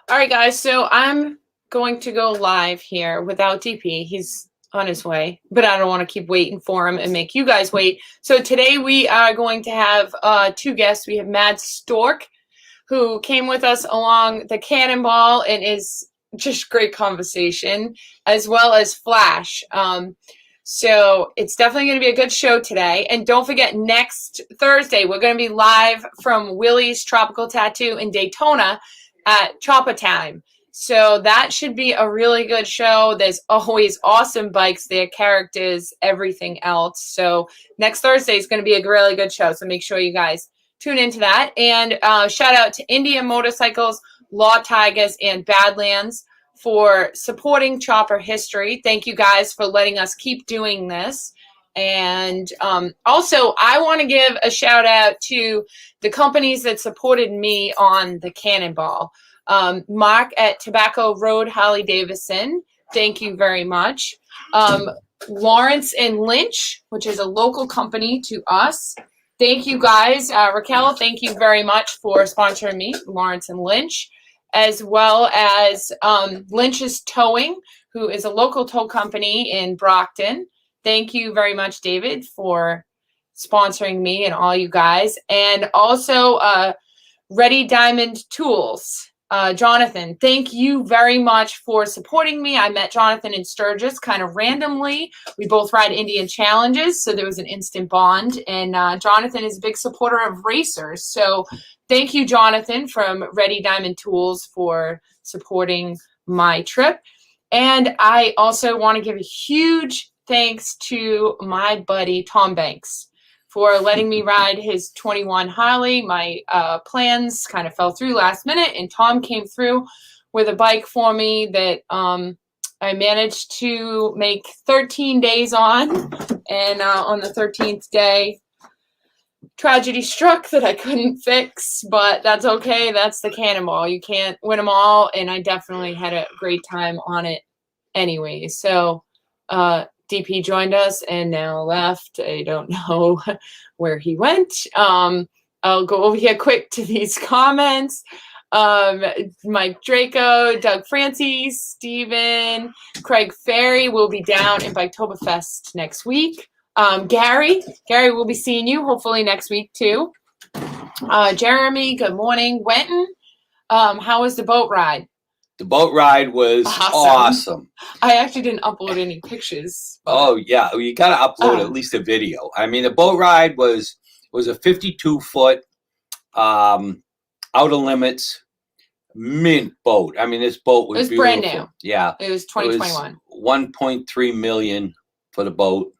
All right, guys. So I'm going to go live here without DP. He's on his way, but I don't want to keep waiting for him and make you guys wait. So today we are going to have two guests. We have Mad Stork, who came with us along the Cannonball and is just great conversation, as well as Flash. So it's definitely going to be a good show today. And don't forget, next Thursday, we're going to be live from Willie's Tropical Tattoo in Daytona at Chopper Time. So that should be a really good show. There's always awesome bikes there, characters, everything else. So next Thursday is going to be a really good show. So make sure you guys tune into that. And shout out to Indian Motorcycles, Law Tigers, and Badlands for supporting Chopper history. Thank you guys for letting us keep doing this. And also, I want to give a shout out to the companies that supported me on the Cannonball. Mark at Tobacco Road, Harley Davidson. Thank you very much. Lawrence and Lynch, which is a local company to us. Thank you guys. Raquel, thank you very much for sponsoring me, Lawrence and Lynch, as well as Lynch's Towing, who is a local tow company in Brockton. Thank you very much, David, for sponsoring me and all you guys. And also Ready Diamond Tools. Jonathan, thank you very much for supporting me. I met Jonathan in Sturgis kind of randomly. We both ride Indian Challenges, so there was an instant bond. And Jonathan is a big supporter of racers. So thank you, Jonathan, from Ready Diamond Tools for supporting my trip. And I also want to give a huge thanks to my buddy, Tom Banks, for letting me ride his 21 Harley. My plans kind of fell through last minute, and Tom came through with a bike for me that I managed to make 13 days on. And on the 13th day, tragedy struck that I couldn't fix, but that's okay. That's the Cannonball. You can't win them all, and I definitely had a great time on it anyway. So DP joined us and now left. I don't know where he went. I'll go over here quick to these comments. Mike Draco, Doug Francis, Steven, Craig Ferry will be down in Biketoberfest next week. Gary will be seeing you hopefully next week too. Jeremy, good morning. Wenton, how was the boat ride? The boat ride was awesome. I actually didn't upload any pictures. Oh yeah, well, you got to upload at least a video. I mean, the boat ride was a 52-foot outer limits mint boat. I mean, this boat was beautiful. Brand new. Yeah, it was 2021. 1.3 million for the boat.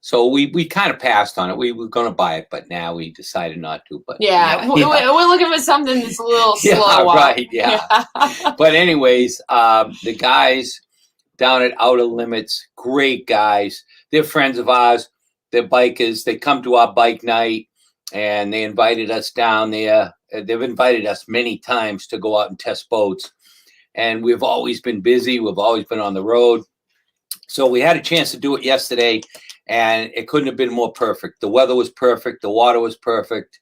So we kind of passed on it. We were going to buy it, but now we decided not to. But yeah. We're looking for something that's a little slower. Right, yeah. But anyways, the guys down at Outer Limits, great guys. They're friends of ours. They're bikers. They come to our bike night, and they invited us down there. They've invited us many times to go out and test boats. And we've always been busy. We've always been on the road. So we had a chance to do it yesterday. And it couldn't have been more perfect. The weather was perfect. The water was perfect.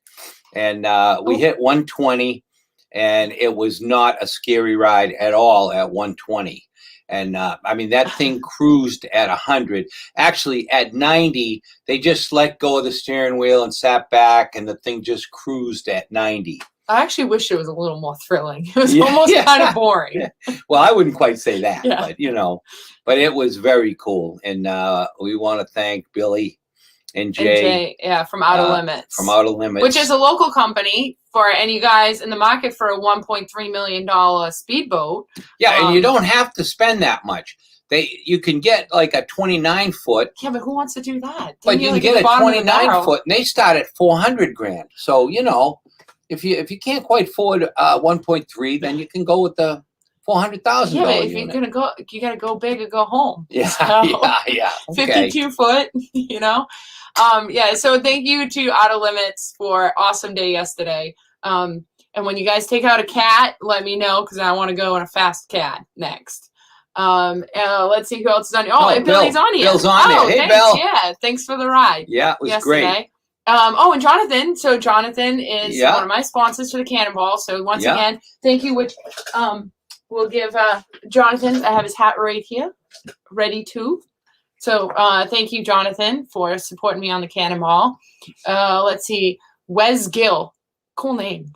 And we hit 120, and it was not a scary ride at all at 120. And I mean, that thing cruised at 100. Actually, at 90, they just let go of the steering wheel and sat back, and the thing just cruised at 90. I actually wish it was a little more thrilling. It was almost kind of boring. Yeah. Well, I wouldn't quite say that, but but it was very cool. And we want to thank Billy and Jay, from Outer Limits. From Outer Limits. Which is a local company for any guys in the market for a $1.3 million speedboat. Yeah, and you don't have to spend that much. You can get like a 29-foot. Yeah, but who wants to do that? But you can get a 29-foot, and they start at $400,000. So, if you can't quite afford 1.3, then you can go with the $400,000. Yeah, but if you're gonna go, you gotta go big or go home. Yeah, yeah. Okay. 52 foot, So thank you to Outer Limits for awesome day yesterday. And when you guys take out a cat, let me know because I want to go on a fast cat next. Let's see who else is on here. Oh, Billy's on here. Bill's on there. Hey, thanks. Bill. Yeah, thanks for the ride. Yeah, it was great. Oh, and Jonathan. So Jonathan is Yeah. one of my sponsors for the Cannonball. So once Yeah. again, thank you. Which we'll give Jonathan. I have his hat right here, ready to. So thank you, Jonathan, for supporting me on the Cannonball. Let's see, Wes Gill, cool name.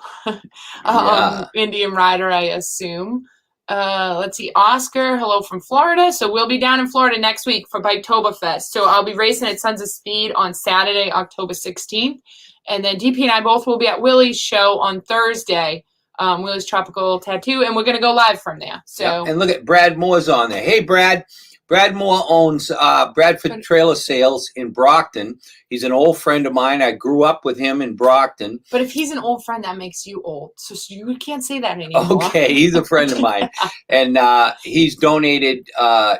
Yeah. Indian rider, I assume. Let's see, Oscar, hello from Florida. So we'll be down in Florida next week for Biketoberfest. So I'll be racing at Sons of Speed on Saturday, October 16th. And then DP and I both will be at Willie's show on Thursday, Willie's Tropical Tattoo, and we're going to go live from there. So Yep. And look at Brad Moore's on there. Hey, Brad. Brad Moore owns Bradford Trailer Sales in Brockton. He's an old friend of mine. I grew up with him in Brockton. But if he's an old friend, that makes you old. So you can't say that anymore. Okay, he's a friend of mine. And he's donated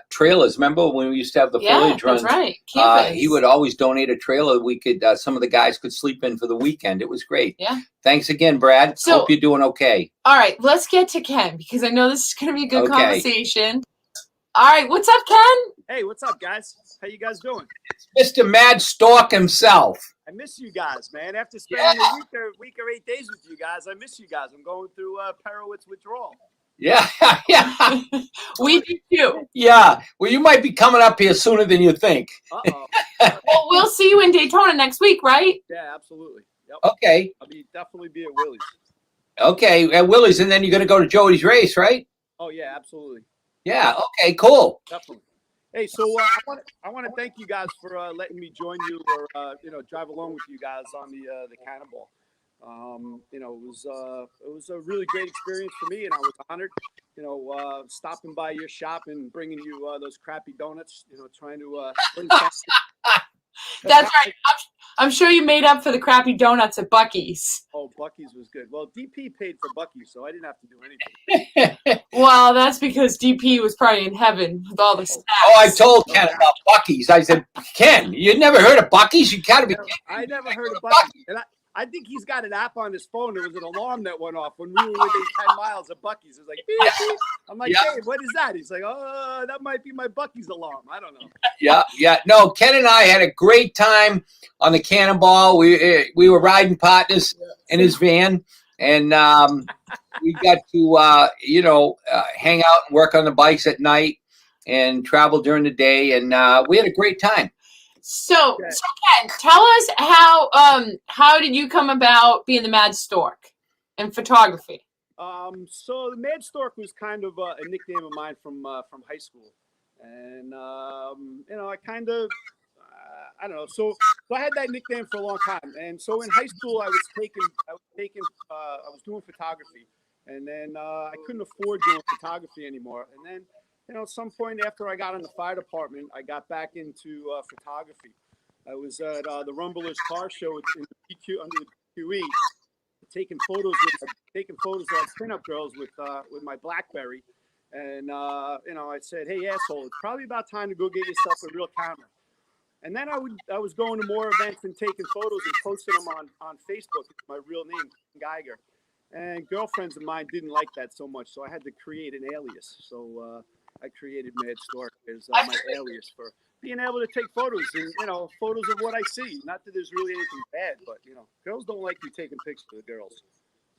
trailers. Remember when we used to have the foliage runs? That's right. Campus. He would always donate a trailer we could, some of the guys could sleep in for the weekend. It was great. Yeah. Thanks again, Brad. So, hope you're doing okay. All right, let's get to Ken because I know this is going to be a good Okay. conversation. All right, what's up, Ken? Hey, what's up, guys? How you guys doing? Mr. Mad Stork himself. I miss you guys, man. After spending a week or 8 days with you guys, I miss you guys. I'm going through Perowitz withdrawal. Yeah, yeah. We do too. Yeah. Well, you might be coming up here sooner than you think. Uh-oh. Well, we'll see you in Daytona next week, right? Yeah, absolutely. Yep. Okay. I'll definitely be at Willie's. Okay, at Willie's, and then you're going to go to Joey's race, right? Oh, yeah, absolutely. Yeah. Okay. Cool. Definitely. Hey, so I want to thank you guys for letting me join you or drive along with you guys on the Cannonball. It was a really great experience for me, and I was honored. Stopping by your shop and bringing you those crappy donuts. Trying to. That's right. I'm sure you made up for the crappy donuts at Buc-ee's. Oh, Buc-ee's was good. Well, DP paid for Buc-ee's, so I didn't have to do anything. Well, that's because DP was probably in heaven with all the snacks. Oh, I told Ken about Buc-ee's. I said, Ken, you never heard of Buc-ee's? You got to be kidding. I never heard of Buc-ee's. And I think he's got an app on his phone. There was an alarm that went off when we were within 10 miles of Buc-ee's. It was like, beep, beep. I'm like, hey, what is that? He's like, oh, that might be my Buc-ee's alarm. I don't know. Yeah. No, Ken and I had a great time on the Cannonball. We were riding partners in his van, and we got to, hang out and work on the bikes at night and travel during the day, and we had a great time. So Ken, tell us how did you come about being the Mad Stork in photography? So the Mad Stork was kind of a nickname of mine from high school, and I kind of I don't know. So I had that nickname for a long time, and so in high school I was doing photography, and then I couldn't afford doing photography anymore, and then. At some point after I got in the fire department, I got back into photography. I was at the Rumblers car show in the PQ, under the PQE, taking photos of like pinup girls with my BlackBerry, and I said, "Hey asshole, it's probably about time to go get yourself a real camera." And then I was going to more events and taking photos and posting them on Facebook with my real name, Geiger. And girlfriends of mine didn't like that so much, so I had to create an alias. So I created Mad Stork as my alias for being able to take photos and, photos of what I see. Not that there's really anything bad, but, girls don't like you taking pictures of the girls.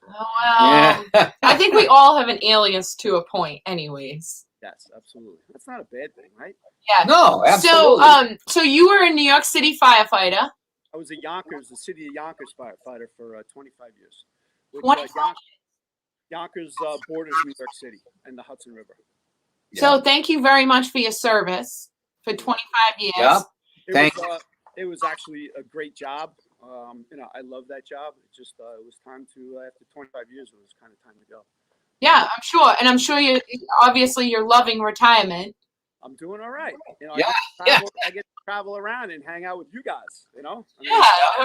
Oh, well, yeah. I think we all have an alias to a point anyways. Yes, absolutely. That's not a bad thing, right? Yeah. No, absolutely. So you were a New York City firefighter. I was the city of Yonkers firefighter for 25 years. Yonkers borders New York City and the Hudson River. So thank you very much for your service for 25 years. Yeah. It was actually a great job. I love that job. It just it was time to after 25 years, it was kind of time to go. Yeah, I'm sure, and I'm sure you're loving retirement. I'm doing all right. I get to travel around and hang out with you guys. No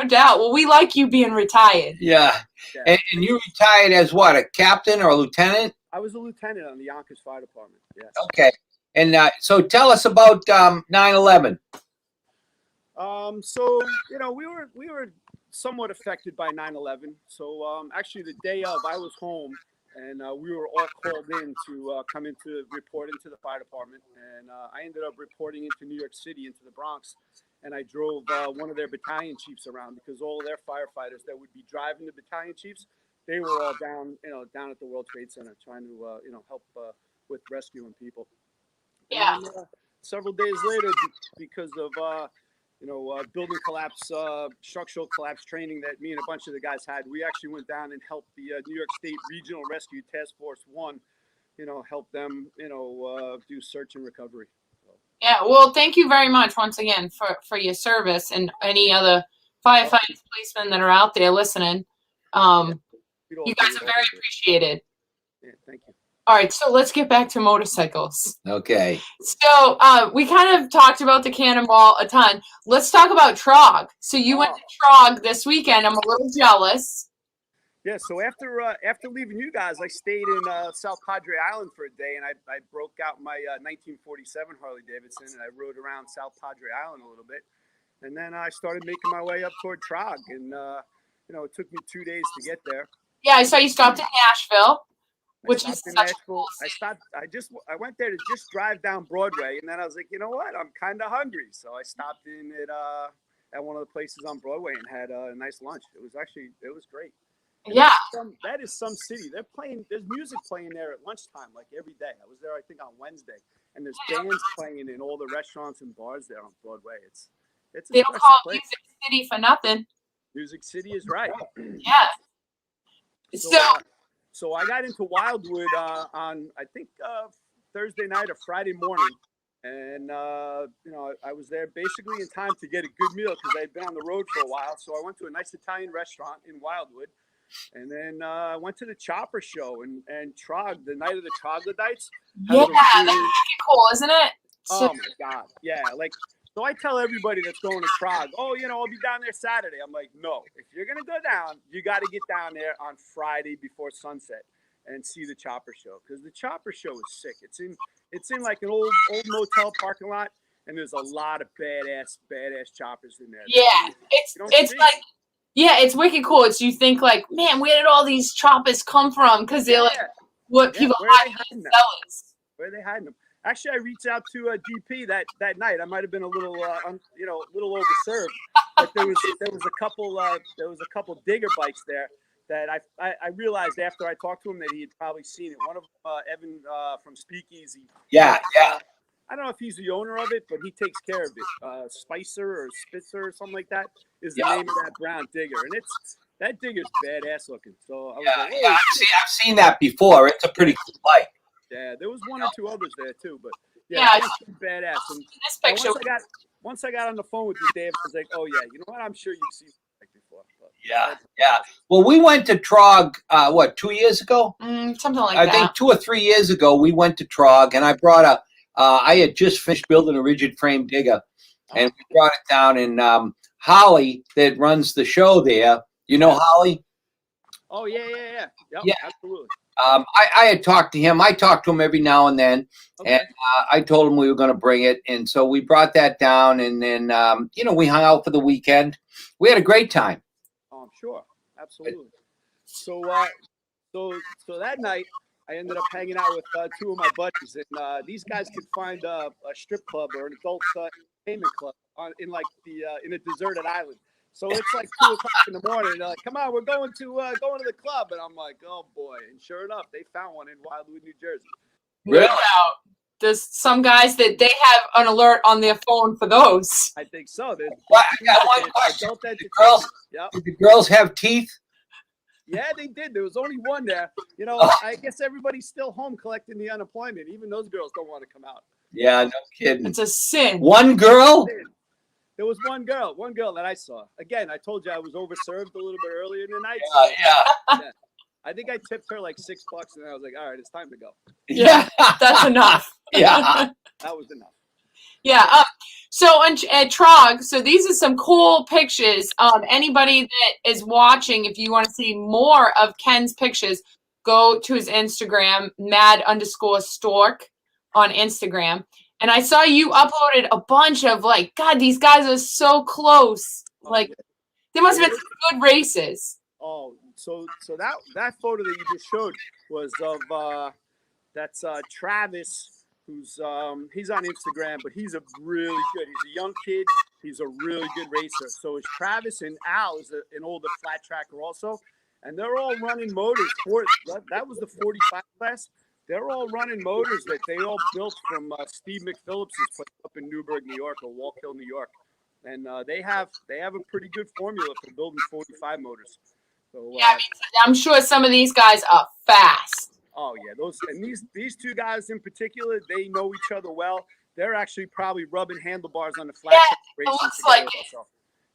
doubt. Well, we like you being retired. Yeah. And you retired as what, a captain or a lieutenant? I was a lieutenant on the Yonkers Fire Department. Yes. Okay. And so tell us about 9/11. So we were somewhat affected by 9/11. So actually, the day of, I was home, and we were all called in to come report into the fire department, and I ended up reporting into New York City, into the Bronx, and I drove one of their battalion chiefs around because all of their firefighters that would be driving the battalion chiefs, they were all down, down at the World Trade Center trying to, help with rescuing people. Yeah. And then, several days later, because of building collapse, structural collapse training that me and a bunch of the guys had, we actually went down and helped the New York State Regional Rescue Task Force 1, help them, do search and recovery. Yeah, well, thank you very much once again for your service, and any other firefighters, policemen that are out there listening. You guys are very appreciated. Yeah, thank you. All right, so let's get back to motorcycles. Okay. So we kind of talked about the Cannonball a ton. Let's talk about Trog. So you went to Trog this weekend. I'm a little jealous. Yeah, so after leaving you guys, I stayed in South Padre Island for a day, and I broke out my 1947 Harley Davidson, and I rode around South Padre Island a little bit, and then I started making my way up toward Trog, and it took me 2 days to get there. Yeah, I saw you stopped in Nashville, which is in such Nashville. a cool city. I went there to just drive down Broadway, and then I was like, you know what? I'm kind of hungry, so I stopped in at one of the places on Broadway and had a nice lunch. It was great. And Yeah. that is some city. There's music playing there at lunchtime, like every day. I was there, I think, on Wednesday, and there's bands playing in all the restaurants and bars there on Broadway. It's a They don't special call it place. Music City for nothing. Music City is right. Yeah. So I got into Wildwood on, I think, Thursday night or Friday morning, and I was there basically in time to get a good meal because I had been on the road for a while. So I went to a nice Italian restaurant in Wildwood. And then I went to the Chopper show and Trog, the night of the Troglodytes. Yeah, that's pretty cool, isn't it? Oh my God. Yeah. So I tell everybody that's going to Trog, I'll be down there Saturday. I'm like, no, if you're going to go down, you got to get down there on Friday before sunset and see the Chopper show. Because the Chopper show is sick. It's in like an old motel parking lot. And there's a lot of badass choppers in there. Yeah. It's like, yeah, it's wicked cool. You think like, man, where did all these choppers come from? Because they're like what people hide in cellars. Where are they hiding them? Actually, I reached out to DP that night. I might have been a little, little overserved, but there was a couple digger bikes there that I realized after I talked to him that he had probably seen it. One of them, Evan from Speakeasy. Yeah. I don't know if he's the owner of it, but he takes care of it. Spicer or Spitzer or something like that is the name of that brown digger, and that digger's badass looking. So I was like, hey, I've seen that before. It's a pretty cool bike. Yeah, there was one or two others there too, but it's badass. And this picture. Once I got on the phone with you, Dave, I was like, oh yeah, you know what? I'm sure you've seen it before. But Yeah. Well, we went to Trog, 2 years ago? Something like that. I think 2 or 3 years ago, we went to Trog, and I brought I had just finished building a rigid frame digger, and we brought it down. And Holly, that runs the show there, you know Holly? Oh yeah. Yep, absolutely. I had talked to him. I talk to him every now and then, and I told him we were going to bring it, and so we brought that down, and then we hung out for the weekend. We had a great time. Oh, I'm sure, absolutely. So that night, I ended up hanging out with two of my buddies, and these guys could find a strip club or an adult entertainment club in a deserted island. So it's like 2 o'clock in the morning. They're like, "Come on, we're going to the club." And I'm like, "Oh boy!" And sure enough, they found one in Wildwood, New Jersey. Really? There's some guys that they have an alert on their phone for those. I think so. I got one question. Did the girls have teeth? Yeah, they did. There was only one there. I guess everybody's still home collecting the unemployment. Even those girls don't want to come out. Yeah, no kidding. It's a sin. One girl? There was one girl that I saw. Again, I told you I was overserved a little bit earlier in the night. Yeah. I think I tipped her like $6, and I was like, all right, it's time to go. Yeah, that's enough. Yeah. That was enough. Yeah. So at Trog, so these are some cool pictures. Anybody that is watching, if you want to see more of Ken's pictures, go to his Instagram, Mad_Stork on Instagram. And I saw you uploaded a bunch of God, these guys are so close. There must have been some good races. Oh, so that photo that you just showed was of that's Travis, who's he's on Instagram, but he's a really good. He's a young kid. He's a really good racer. So is Travis, and Al is an older flat tracker also. And they're all running motors. That was the 45 class. They're all running motors that they all built from Steve McPhillips's place up in Newburgh, New York, or Wallkill, New York. And they have a pretty good formula for building 45 motors. So Yeah, I'm sure some of these guys are fast. oh yeah, these two guys in particular, they know each other well. They're actually probably rubbing handlebars on the flat track racing looks together like it. also.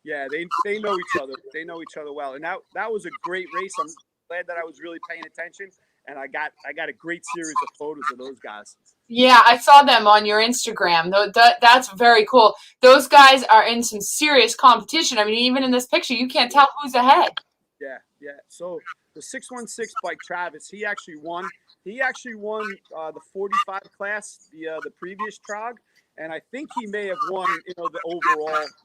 Yeah, they know each other. They know each other well, and that was a great race. I'm glad that I was really paying attention, and I got a great series of photos of those guys. Yeah, I saw them on your Instagram. That's very cool. Those guys are in some serious competition. I mean, even in this picture, you can't tell who's ahead. Yeah. So the 616 bike, Travis, he actually won. He actually won the 45 class, the previous trog, and I think he may have won, the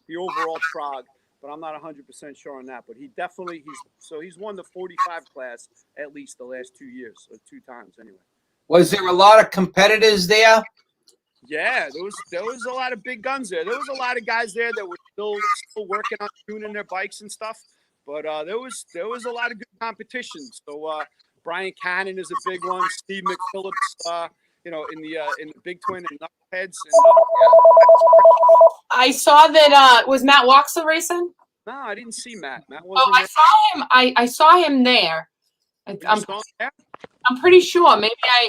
overall trog, but I'm not 100% sure on that. But he's won the 45 class at least the last 2 years, or 2 times anyway. Was there a lot of competitors there? Yeah, there was a lot of big guns there. There was a lot of guys there that were still working on tuning their bikes and stuff. But there was a lot of good competition. So Brian Cannon is a big one. Steve McPhillips, in the Big Twin and Knuckleheads. I saw that. Was Matt Waxel racing? No, I didn't see Matt. Matt wasn't. Oh, I saw him. I saw him there. I'm pretty sure.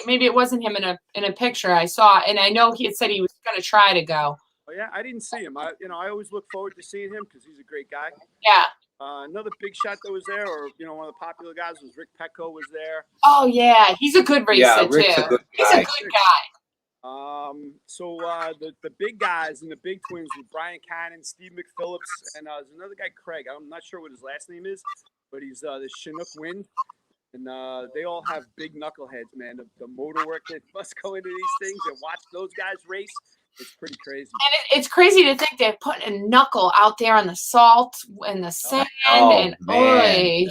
Maybe it wasn't him in a picture I saw, and I know he had said he was going to try to go. Oh yeah, I didn't see him. I always look forward to seeing him because he's a great guy. Yeah. Another big shot that was there, or one of the popular guys was Rick Petco was there. Oh yeah, he's a good racer too. He's a good guy. So the big guys in the Big Twins with Brian Cannon, Steve McPhillips, and there's another guy, Craig. I'm not sure what his last name is, but he's the Chinook Wind, and they all have big knuckleheads, man. The motor work that must go into these things, and watch those guys race. It's pretty crazy. And it's crazy to think they're putting a knuckle out there on the salt and the sand and oil.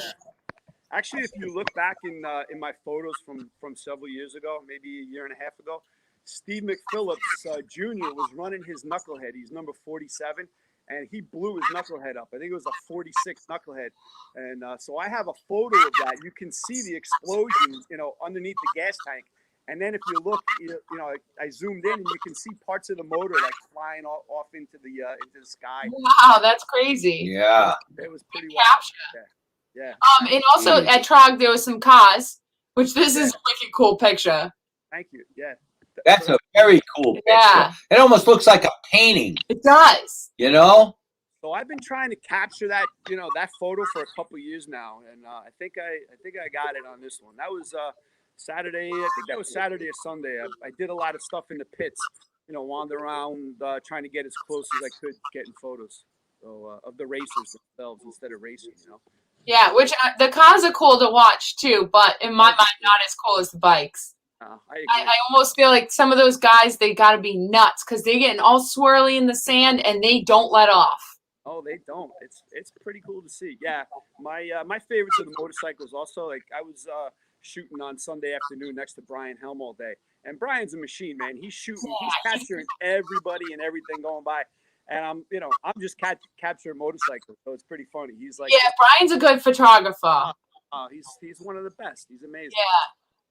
Actually, if you look back in my photos from several years ago, maybe a year and a half ago, Steve McPhillips Jr. was running his knucklehead. He's number 47, and he blew his knucklehead up. I think it was a 46 knucklehead. And so I have a photo of that. You can see the explosion, underneath the gas tank. And then if you look, I zoomed in and you can see parts of the motor like flying off into the sky. Wow, that's crazy. Yeah. It was pretty wild. Yeah. And also at Trog there was some cars, which this is a wicked cool picture. Thank you. Yeah. That's a very cool picture. Yeah. It almost looks like a painting. It does. So I've been trying to capture that, that photo for a couple of years now, and I think I got it on this one. That was Saturday. I think that was Saturday or Sunday. I did a lot of stuff in the pits, wander around trying to get as close as I could getting photos of the racers themselves instead of racing. Yeah, which the cars are cool to watch too, but in my mind, not as cool as the bikes. I almost feel like some of those guys, they got to be nuts because they're getting all swirly in the sand and they don't let off. Oh, they don't. It's pretty cool to see. Yeah, my favorites are the motorcycles. Also, like I was shooting on Sunday afternoon next to Brian Helm all day, and Brian's a machine, man. He's shooting, he's capturing everybody and everything going by, and I'm just capturing motorcycles, so it's pretty funny. He's like, yeah, Brian's a good photographer. He's one of the best. He's amazing. Yeah,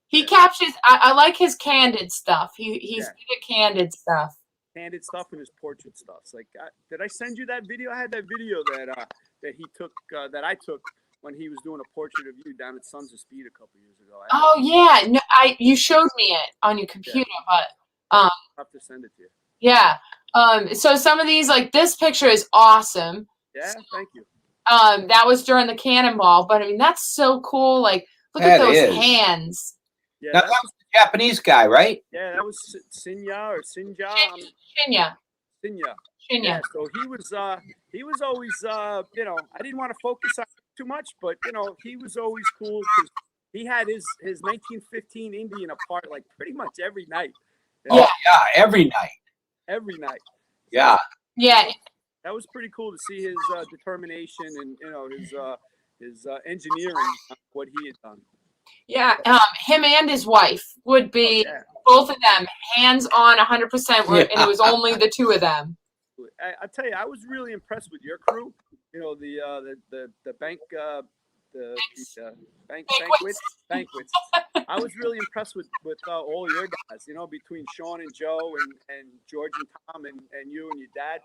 he captures. I like his candid stuff. He's good at candid stuff. Candid stuff and his portrait stuff. Like, did I send you that video? I had that video that he took, that I took when he was doing a portrait of you down at Sons of Speed a couple years ago. Oh yeah, no, you showed me it on your computer, but I'll have to send it to you. Yeah. So some of these, like this picture, is awesome. Yeah, thank you. That was during the cannonball, but I mean that's so cool. Like, look at those hands. Yeah, that was the Japanese guy, right? Yeah, that was Shinya. Shinya. Yeah, so he was always, I didn't want to focus on him too much, but he was always cool because he had his 1915 Indian apart like pretty much every night. Oh yeah, every night. Every night. Yeah. Yeah. That was pretty cool to see his determination and his engineering, what he had done. Yeah, him and his wife would be both of them hands on 100%, and it was only the two of them. I tell you, I was really impressed with your crew. You know, the bank banquets. I was really impressed with all your guys. You know, between Sean and Joe and George and Tom and you and your dad.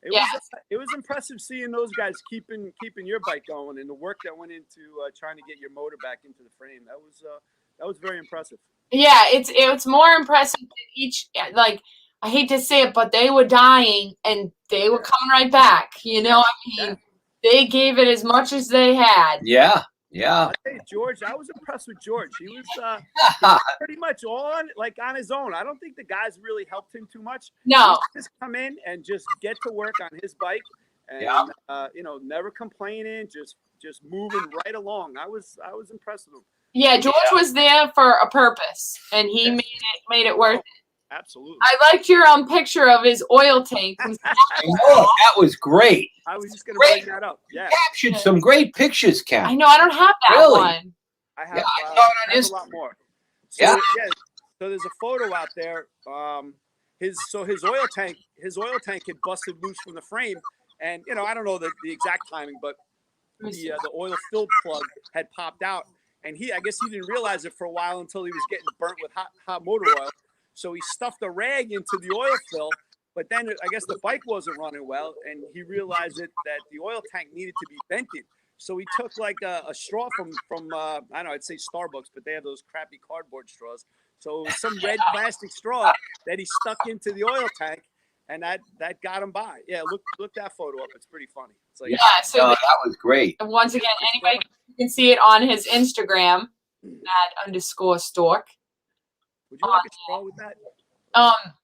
It was impressive seeing those guys keeping your bike going and the work that went into trying to get your motor back into the frame. That was very impressive. Yeah, it's more impressive than each, like, I hate to say it, but they were dying and they were coming right back. You know, I mean, they gave it as much as they had. Yeah, yeah. Hey, George, I was impressed with George. He was pretty much on his own. I don't think the guys really helped him too much. No, He just come in and just get to work on his bike, and you know, never complaining, just moving right along. I was impressed with him. yeah, George was there for a purpose, and he made it worth it. Absolutely. I liked your picture of his oil tank. I know, that was great. I was just going to bring that up. Yeah. Captured some great pictures, Ken. I know, I don't have that one. I have, I saw it on a lot more. So, so there's a photo out there. His oil tank had busted loose from the frame, and you know, I don't know the exact timing, but the oil fill plug had popped out, and I guess he didn't realize it for a while until he was getting burnt with hot motor oil. So he stuffed a rag into the oil fill, but then I guess the bike wasn't running well, and he realized that the oil tank needed to be vented. So he took like a straw from I don't know, I'd say Starbucks, but they have those crappy cardboard straws. So it was some red plastic straw that he stuck into the oil tank, and that got him by. Yeah, look that photo up. It's pretty funny. It's like, So that was great. once again, anybody, you can see it on his Instagram, @_Stork. Would you like a straw with that?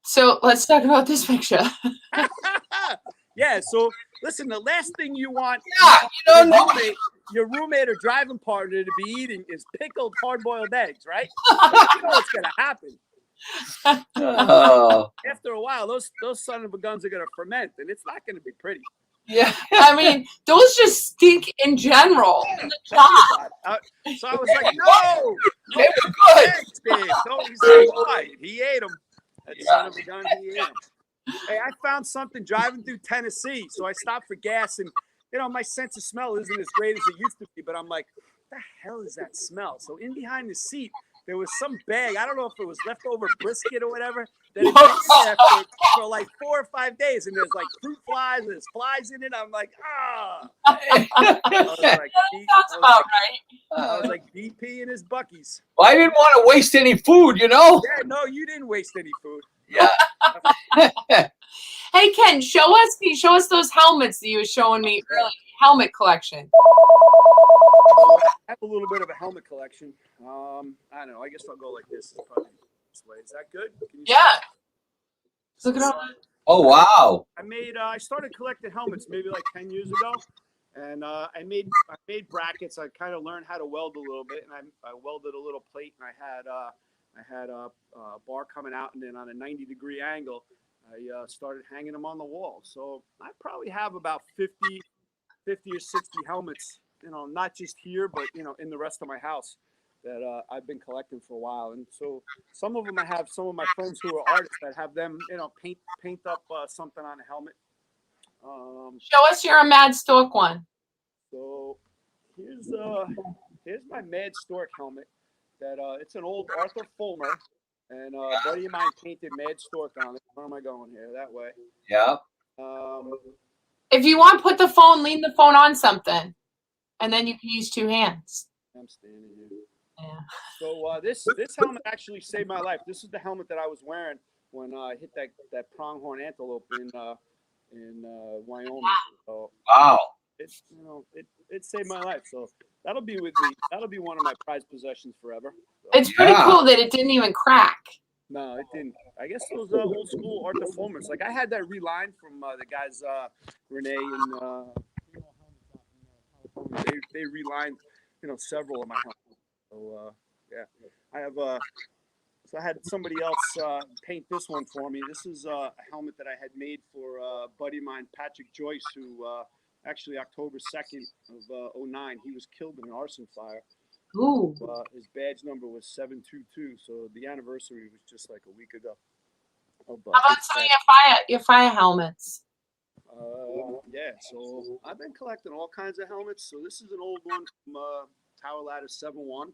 So let's talk about this picture. Yeah, so listen, the last thing you want your roommate or driving partner to be eating is pickled hard-boiled eggs, right? You know what's gonna happen. Oh. After a while, those son of a guns are gonna ferment, and it's not gonna be pretty. Yeah. I mean, those just stink in general. So I was like, no, They were good. eggs, Dave. No, he's like, why? He ate them. That son of a gun, he ate them. Hey, I found something driving through Tennessee, so I stopped for gas, and you know, my sense of smell isn't as great as it used to be, but I'm like, what the hell is that smell? So in behind the seat, there was some bag. I don't know if it was leftover brisket or whatever that had been there for like 4 or 5 days, and there's like fruit flies, and there's flies in it. I'm like, ah. I was like BP and his Buckies. Well, I didn't want to waste any food, you know. Yeah, no, you didn't waste any food. Yeah. Hey Ken, show us those helmets that you were showing me earlier. Helmet collection. I have a little bit of a helmet collection. I don't know. I guess I'll go like this. Probably this way. Is that good? Can you Look at all that. Oh wow. I started collecting helmets maybe like 10 years ago, and I made brackets. I kind of learned how to weld a little bit, and I welded a little plate, and I had a bar coming out, and then on a 90-degree angle, I started hanging them on the wall. So I probably have about 50 or 60 helmets, you know, not just here, but, you know, in the rest of my house that I've been collecting for a while. And so some of them, I have some of my friends who are artists that have them, you know, paint up something on a helmet. Show us your Mad Stork one. So here's my Mad Stork helmet. That it's an old Arthur Fulmer, and a buddy of mine painted Mad Stork on it. Where am I going here? That way. Yeah. If you want, lean the phone on something, and then you can use 2 hands. I'm standing here. Yeah. So this helmet actually saved my life. This is the helmet that I was wearing when I hit that pronghorn antelope in Wyoming. So Wow. It saved my life. So that'll be with me. That'll be one of my prized possessions forever. So. It's pretty cool that it didn't even crack. No, it didn't. I guess those old school Arthur Fulmers. Like I had that relined from the guys Renee and they relined, you know, several of my helmets. So yeah, I have so I had somebody else paint this one for me. This is a helmet that I had made for a buddy of mine, Patrick Joyce, who actually October 2nd of 2009, he was killed in an arson fire. Ooh. His badge number was 722, so the anniversary was just like a week ago. How about some of your fire helmets? Yeah, so I've been collecting all kinds of helmets. So this is an old one from Tower Ladder 7-1.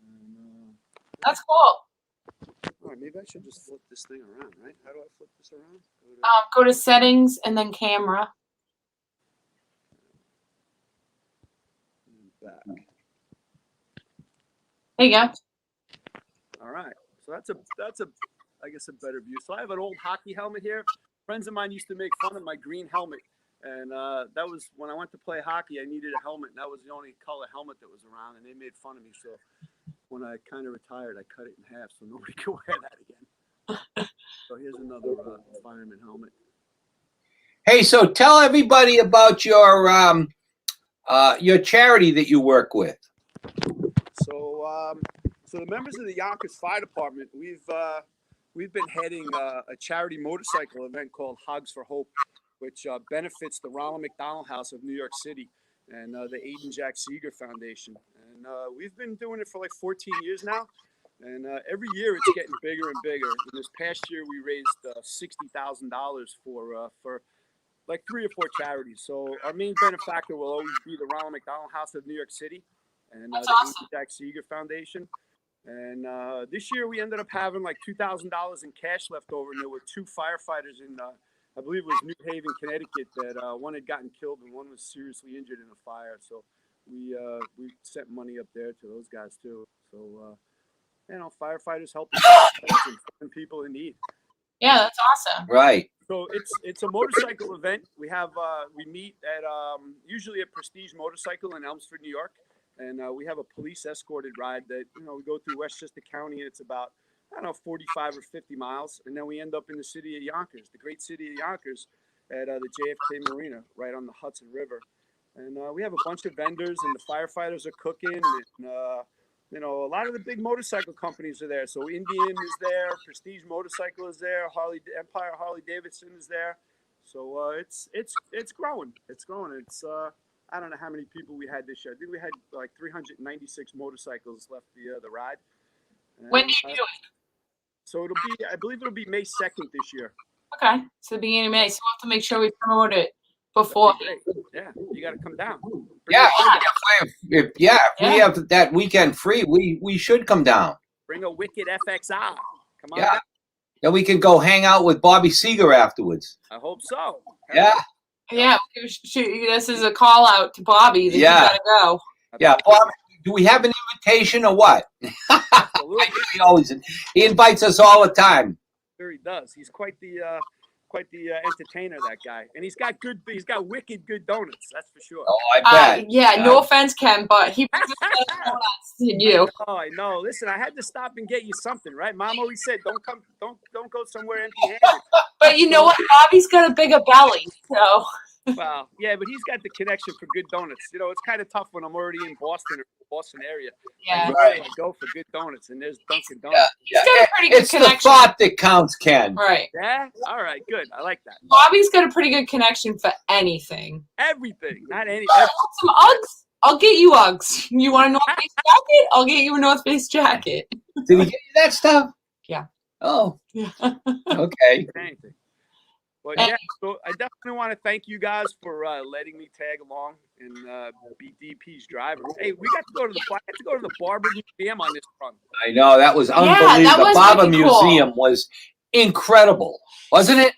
And, That's cool. all right, maybe I should just flip this thing around, right? How do I flip this around? Go to settings and then camera. Back. There you go. All right, so that's a I guess a better view. So I have an old hockey helmet here. Friends of mine used to make fun of my green helmet, and that was when I went to play hockey. I needed a helmet, and that was the only color helmet that was around, and they made fun of me. So when I kind of retired, I cut it in half so nobody could wear that again. So here's another fireman helmet. Hey, so tell everybody about your charity that you work with. So, so the members of the Yonkers Fire Department, we've been heading a charity motorcycle event called Hogs for Hope, which benefits the Ronald McDonald House of New York City and the Aiden Jack Seeger Foundation. And we've been doing it for like 14 years now. And every year it's getting bigger and bigger. And this past year we raised $60,000 for like 3 or 4 charities. So our main benefactor will always be the Ronald McDonald House of New York City and the awesome. Aiden Jack Seeger Foundation. And this year we ended up having like $2,000 in cash left over, and there were 2 firefighters in, I believe it was New Haven, Connecticut, that one had gotten killed and one was seriously injured in a fire. So we sent money up there to those guys too. So you know, firefighters helping people in need. Yeah, that's awesome. Right. So it's a motorcycle event. We have we meet at usually at Prestige Motorcycle in Elmsford, New York. And we have a police escorted ride that, you know, we go through Westchester County, and it's about, I don't know, 45 or 50 miles. And then we end up in the city of Yonkers, the great city of Yonkers, at the JFK Marina, right on the Hudson River. And we have a bunch of vendors, and the firefighters are cooking. And, you know, a lot of the big motorcycle companies are there. So Indian is there, Prestige Motorcycle is there, Empire Harley Davidson is there. So it's growing. It's growing. It's I don't know how many people we had this year. I think we had like 396 motorcycles left the ride. And, When do you do it? So it'll be, I believe it'll be May 2nd this year. Okay, so the beginning of May. So we'll have to make sure we promote it before. Yeah, you got to come down. Yeah, if we have that weekend free, we should come down. Bring a wicked FXR. Come on Yeah. down. Then we can go hang out with Bobby Seeger afterwards. I hope so. Yeah. Yeah, this is a call out to Bobby that you gotta go. Yeah, Bobby, do we have an invitation or what? Absolutely. He invites us all the time. Sure he does. He's quite the entertainer, that guy, and he's got wicked good donuts. That's for sure. Oh, I bet. Yeah, no offense, Ken, but he brings us donuts than you. Oh, I know. Listen, I had to stop and get you something, right? Mom always said, don't go somewhere empty-handed. But you know what? Bobby's got a bigger belly, so. Well, yeah, but he's got the connection for good donuts. You know, it's kind of tough when I'm already in Boston or the Boston area. Yeah. I go for good donuts, and there's Dunkin' Donuts. He's got a pretty good connection. It's the thought that counts, Ken. Right. Yeah? All right, good. I like that. Bobby's got a pretty good connection for anything. Everything. Not any. Want some Uggs? I'll get you Uggs. You want a North Face jacket? I'll get you a North Face jacket. Did he get you that stuff? Yeah. Oh. Yeah. Anything. Okay. But yeah, so I definitely want to thank you guys for letting me tag along and be DP's driver. Hey, we got to go to the Barber Museum on this run. I know, that was unbelievable. that was the Barber really cool. Museum was incredible, wasn't it?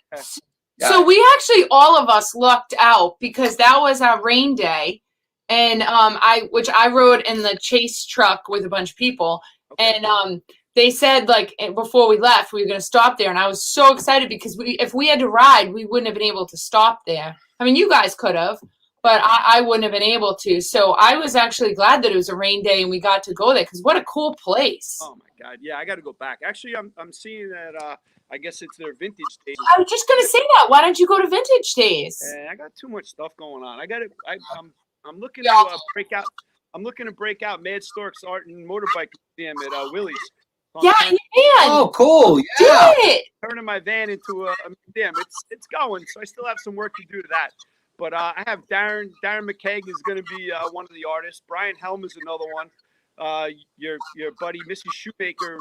So we actually, all of us lucked out because that was our rain day, and I rode in the chase truck with a bunch of people, and they said, like, before we left, we were going to stop there. And I was so excited because if we had to ride, we wouldn't have been able to stop there. I mean, you guys could have, but I wouldn't have been able to. So I was actually glad that it was a rain day and we got to go there because what a cool place. Oh, my God. Yeah, I got to go back. Actually, I'm seeing that I guess it's their vintage days. I was just going to say that. Why don't you go to Vintage Days? I got too much stuff going on. I'm looking to break out. I'm looking to break out Mad Stork's Art and Motorbike Museum at Willie's. Yeah, you can. Oh, cool. Yeah. Do it. Turning my van into a museum. It's going, so I still have some work to do to that. But I have Darren McKeag is going to be one of the artists. Brian Helm is another one. Your buddy Mrs. Shoemaker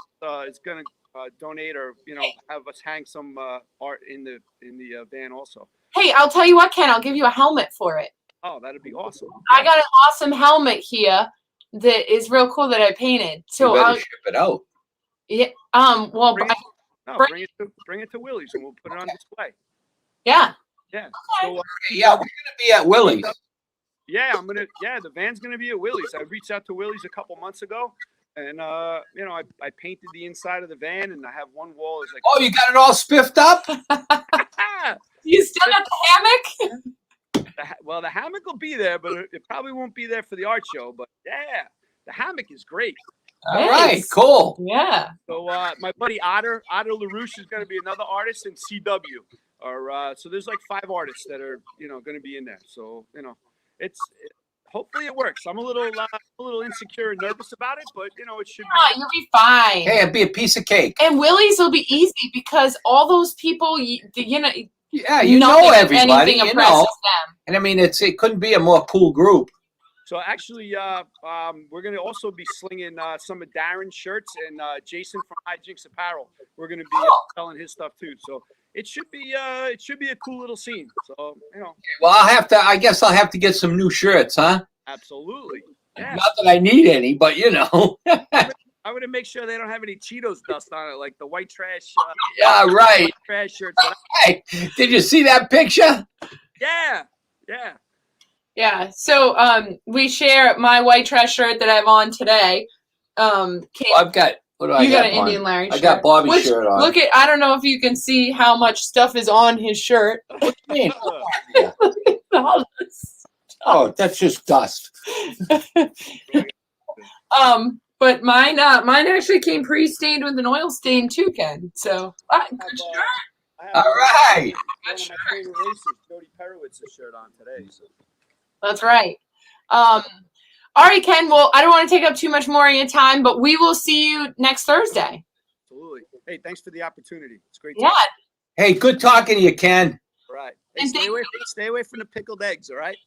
is going to donate or have us hang some art in the van also. Hey, I'll tell you what, Ken. I'll give you a helmet for it. Oh, that'd be awesome. I got an awesome helmet here that is real cool that I painted. So You better I'll ship it out. yeah. Well, Bring it to Willie's and we'll put it on display. yeah. Yeah. Okay. So, Yeah, we're gonna be at Willie's. yeah, the van's gonna be at Willie's. I reached out to Willie's a couple months ago, and you know, I painted the inside of the van, and I have one wall is like, Oh, you got it all spiffed up? You still got the hammock? well, the hammock will be there, but it probably won't be there for the art show. But yeah, the hammock is great. All right, cool. Yeah. So my buddy Otter LaRouche is going to be another artist in CW. Or so there's like 5 artists that are going to be in there. So hopefully it works. I'm a little insecure and nervous about it, but it should be. You'll be fine. Hey, it'd be a piece of cake. And Willie's will be easy because all those people, Yeah, you know everybody, anything impresses them. And I mean, it couldn't be a more cool group. So actually, we're going to also be slinging some of Darren's shirts and Jason from Hijinks Apparel. We're going to be selling his stuff too. So it should be a cool little scene. So Well, I guess I'll have to get some new shirts, huh? Absolutely. Yeah. Not that I need any, but I would make sure they don't have any Cheetos dust on it, like the white trash. Yeah, right. White trash shirts. Hey, did you see that picture? Yeah. Yeah. So we share my white trash shirt that I have on today. I've got. What do I you got got an on? Indian Larry shirt. I got Bobby's shirt on. Look I don't know if you can see how much stuff is on his shirt. What do you mean? All this. Oh, that's just dust. But mine actually came pre-stained with an oil stain too, Ken. So good shirt. All right. One of my favorite races, Jody Perowitz's shirt on today. So. That's right. All right, Ken. Well, I don't want to take up too much more of your time, but we will see you next Thursday. Absolutely. Hey, thanks for the opportunity. It's great. Yeah. Hey, good talking to you, Ken. All right. Hey, stay away from the pickled eggs. All right.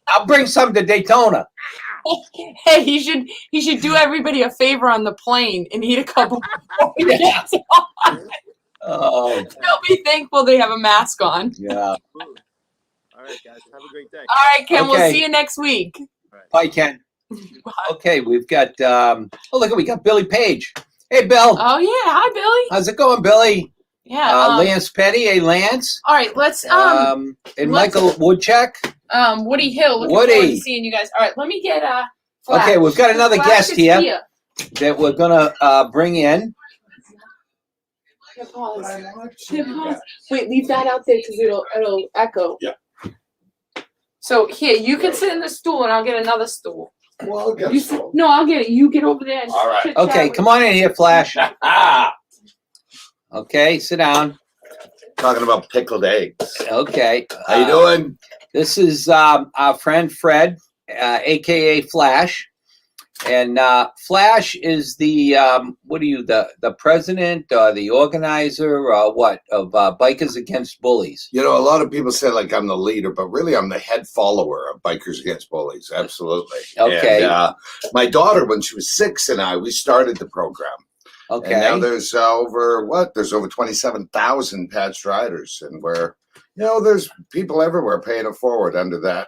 I'll bring some to Daytona. Hey, he should do everybody a favor on the plane and eat a couple. Yeah. Oh. They'll be thankful they have a mask on. Yeah. All right, guys. Have a great day. All right, Ken. Okay. We'll see you next week. Right. Bye, Ken. Bye. Okay, we've got. We got Billy Page. Hey, Bill. Oh yeah, hi Billy. How's it going, Billy? Yeah. Lance Petty. Hey, Lance. All right, let's And let's- Michael Woodchuck. Woody Hill. Looking Woody. forward to seeing you guys. All right, let me get Flash. Okay, we've got another Flash guest is here that we're gonna bring in. Here, pause. Here, pause. Wait, leave that out there because it'll echo. Yeah. So here, you can sit in the stool, and I'll get another stool. Well, I'll get You a sit, stool. no, I'll get it. You get over there. And All right. chit-chat Okay, with come on in here, Flash. Okay, sit down. Talking about pickled eggs. Okay. How you doing? This is our friend Fred, aka Flash, and Flash is the the president or the organizer or what of Bikers Against Bullies. You know, a lot of people say like I'm the leader, but really I'm the head follower of Bikers Against Bullies. Absolutely. Okay. And, my daughter, when she was 6, and we started the program. Okay. And now there's over 27,000 patched riders, and there's people everywhere paying it forward under that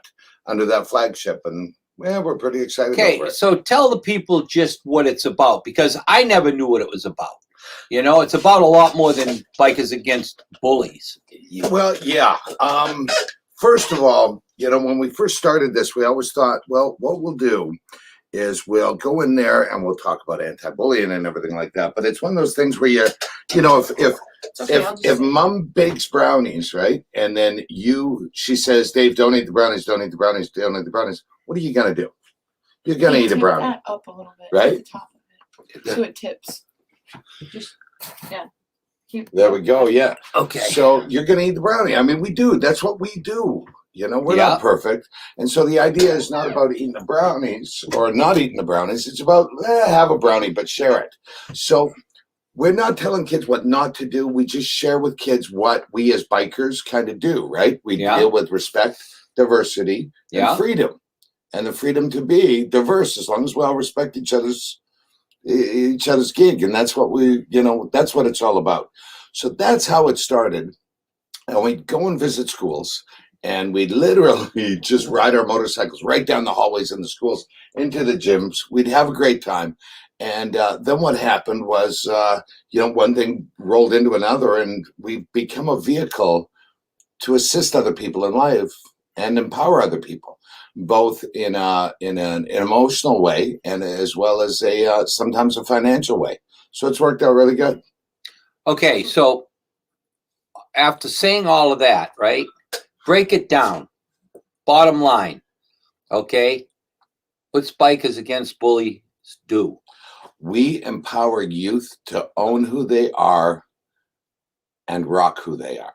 flagship, and we're pretty excited over it. So tell the people just what it's about, because I never knew what it was about. It's about a lot more than Bikers Against Bullies. Well, yeah. First of all, when we first started this, we always thought, well, what we'll do is we'll go in there and we'll talk about anti-bullying and everything like that. But it's one of those things where if mom bakes brownies, right, and then she says, Dave, don't eat the brownies, don't eat the brownies, don't eat the brownies. What are you gonna do? You're gonna eat a brownie, that up a little bit, right? at the top of it, so it tips. Just There we go. Yeah. Okay. So you're gonna eat the brownie. I mean, we do. That's what we do. We're Yeah. not perfect. And so the idea is not about eating the brownies or not eating the brownies. It's about have a brownie, but share it. So we're not telling kids what not to do. We just share with kids what we as bikers kind of do, right? We deal with respect, diversity, and freedom. And the freedom to be diverse as long as we all respect each other's gig. And that's what that's what it's all about. So that's how it started. and we'd go and visit schools, and we'd literally just ride our motorcycles right down the hallways in the schools into the gyms. We'd have a great time. And then what happened was, one thing rolled into another, and we've become a vehicle to assist other people in life and empower other people, both in an emotional way and as well as sometimes a financial way. So it's worked out really good. Okay, so after saying all of that, right? Break it down. Bottom line, okay? What's Bikers Against Bullies do? We empower youth to own who they are and rock who they are.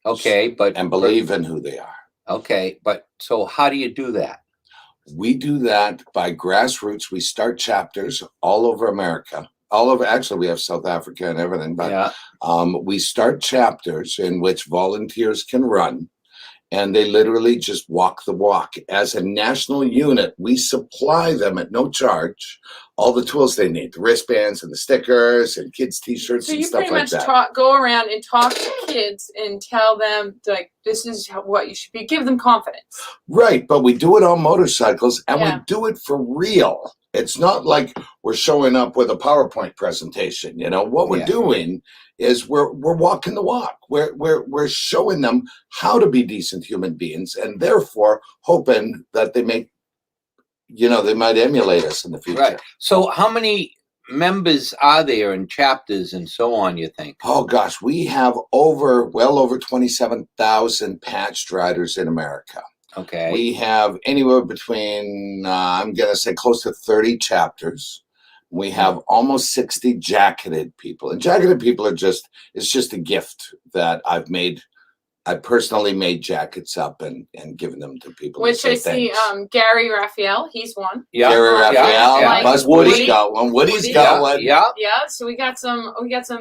Okay, and believe in who they are. Okay, but so how do you do that? We do that by grassroots. We start chapters all over America. Actually, we have South Africa and everything, but we start chapters in which volunteers can run, and they literally just walk the walk. As a national unit, we supply them at no charge all the tools they need, the wristbands and the stickers and kids' t-shirts and stuff like that. So you pretty much go around and talk to kids and tell them, like, this is what you should be. Give them confidence. Right, but we do it on motorcycles, and we do it for real. It's not like we're showing up with a PowerPoint presentation. What we're doing is we're walking the walk. We're showing them how to be decent human beings, and therefore hoping that they make, they might emulate us in the future. Right. So how many members are there in chapters and so on, you think? Oh gosh, we have well over 27,000 patched riders in America. Okay. We have anywhere between, I'm going to say close to 30 chapters. We have almost 60 jacketed people. And jacketed people it's just a gift that I've made. I personally made jackets up and given them to people. Which I see, Gary Raphael, he's one. Yeah. Gary Raphael, Buzz Woody's got one. Woody's got one. Yeah. So we got some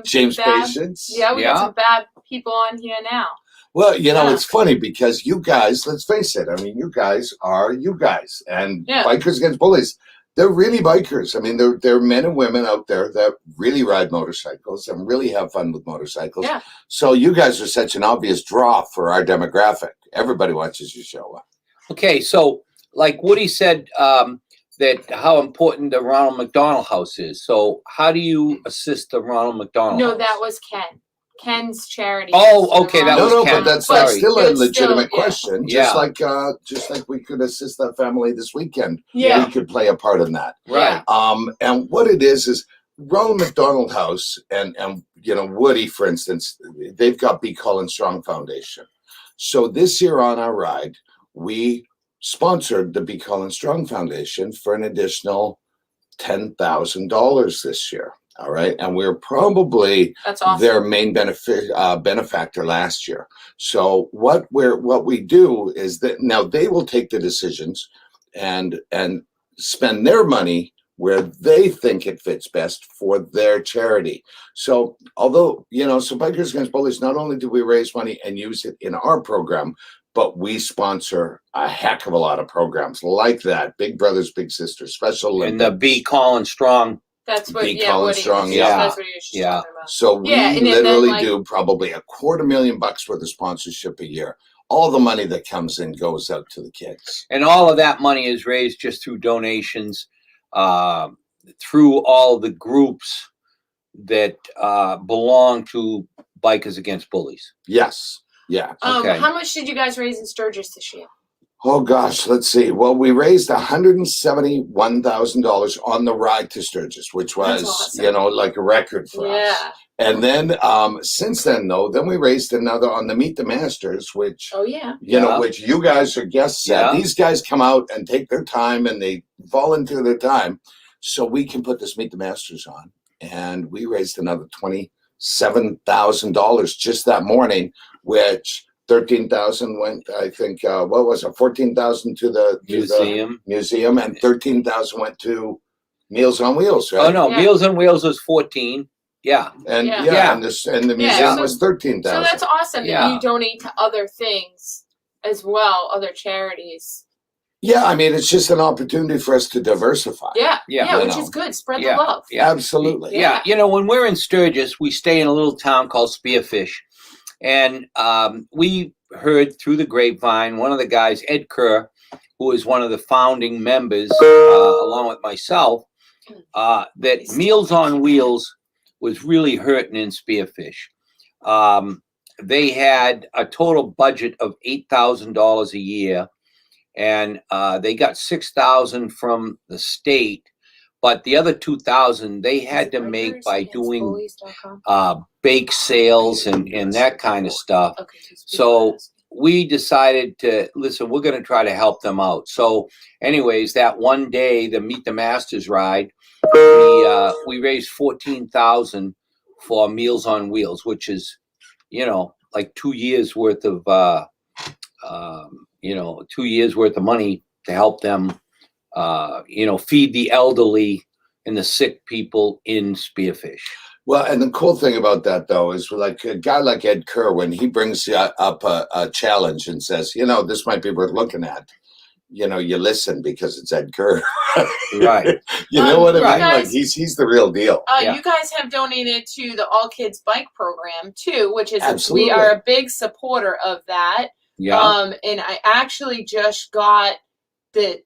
James bad, Patience. Yeah, we got some bad people on here now. Well, it's funny because you guys, let's face it, I mean, you guys are you guys. And Bikers Against Bullies, they're really bikers. I mean, they're men and women out there that really ride motorcycles and really have fun with motorcycles. Yeah. So you guys are such an obvious draw for our demographic. Everybody watches your show. Okay, so like Woody said, that how important the Ronald McDonald House is. So how do you assist the Ronald McDonald House? No, that was Ken. Ken's charity. Oh, okay, that was Ken. But that's still a legitimate question. Just like we could assist that family this weekend. Yeah, we could play a part in that. Right. And what it is Ronald McDonald House and Woody, for instance, they've got Be Colin Strong Foundation. So this year on our ride, we sponsored the Be Colin Strong Foundation for an additional $10,000 this year. All right, and we're probably their main benefactor last year. So what we do is that now they will take the decisions and spend their money where they think it fits best for their charity. So although so Bikers Against Bullies, not only do we raise money and use it in our program, but we sponsor a heck of a lot of programs like that: Big Brothers Big Sisters, Special Olympics, and the Be Colin Strong. That's what, Colin Strong, that's what he was talking about. So we literally do probably $250,000 worth of sponsorship a year. All the money that comes in goes out to the kids. And all of that money is raised just through donations, through all the groups that belong to Bikers Against Bullies. Yes. Yeah. Okay. How much did you guys raise in Sturgis this year? Oh gosh, let's see. Well, we raised $171,000 on the ride to Sturgis, which was, like a record for us. And then since then, though, then we raised another on the Meet the Masters, which, which you guys are guests at. These guys come out and take their time and they volunteer their time so we can put this Meet the Masters on. And we raised another $27,000 just that morning, which 13,000 went, I think, what was it? 14,000 to the museum, and 13,000 went to Meals on Wheels, right? Oh no, Meals on Wheels was 14. Yeah. And and the museum was 13,000. So that's awesome that you donate to other things as well, other charities. Yeah, I mean, it's just an opportunity for us to diversify. Which is good. Spread the love. Yeah, absolutely. Yeah, when we're in Sturgis, we stay in a little town called Spearfish. And we heard through the grapevine, one of the guys, Ed Kerr, who is one of the founding members, along with myself, that Meals on Wheels was really hurting in Spearfish. They had a total budget of $8,000 a year, and they got $6,000 from the state, but the other $2,000 they had to make by doing bake sales and that kind of stuff. So we decided to listen. We're going to try to help them out. So, anyways, that one day, the Meet the Masters ride, we raised $14,000 for Meals on Wheels, which is, like 2 years worth of 2 years worth of money to help them, feed the elderly and the sick people in Spearfish. Well, and the cool thing about that, though, is like a guy like Ed Kerr, when he brings up a challenge and says, this might be worth looking at, you listen because it's Ed Kerr. Right. You know what I mean? Guys, like he's the real deal. You guys have donated to the All Kids Bike Program too, which is Absolutely. We are a big supporter of that. Yeah. And I actually just got the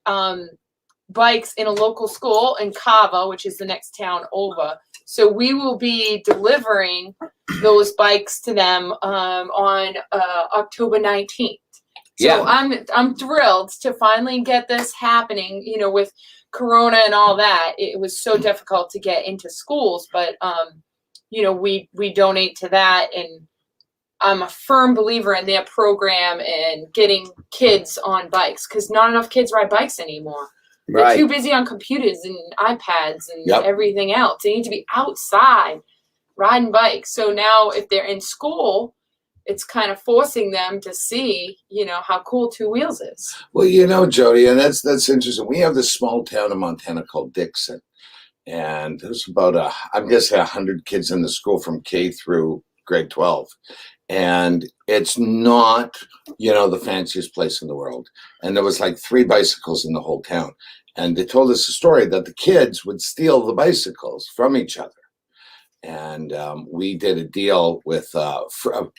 bikes in a local school in Cava, which is the next town over. So we will be delivering those bikes to them on October 19th. So Yeah. I'm thrilled to finally get this happening, with Corona and all that. It was so difficult to get into schools, but we donate to that, and I'm a firm believer in their program and getting kids on bikes, because not enough kids ride bikes anymore. They're Right. too busy on computers and iPads and Yep. everything else. They need to be outside riding bikes. So now if they're in school, it's kind of forcing them to see, how cool Two Wheels is. Well, Jody, and that's interesting. We have this small town in Montana called Dixon, and there's about I'm guessing 100 kids in the school from K through grade 12. And it's not, the fanciest place in the world. And there was like 3 bicycles in the whole town. And they told us a story that the kids would steal the bicycles from each other. And we did a deal with a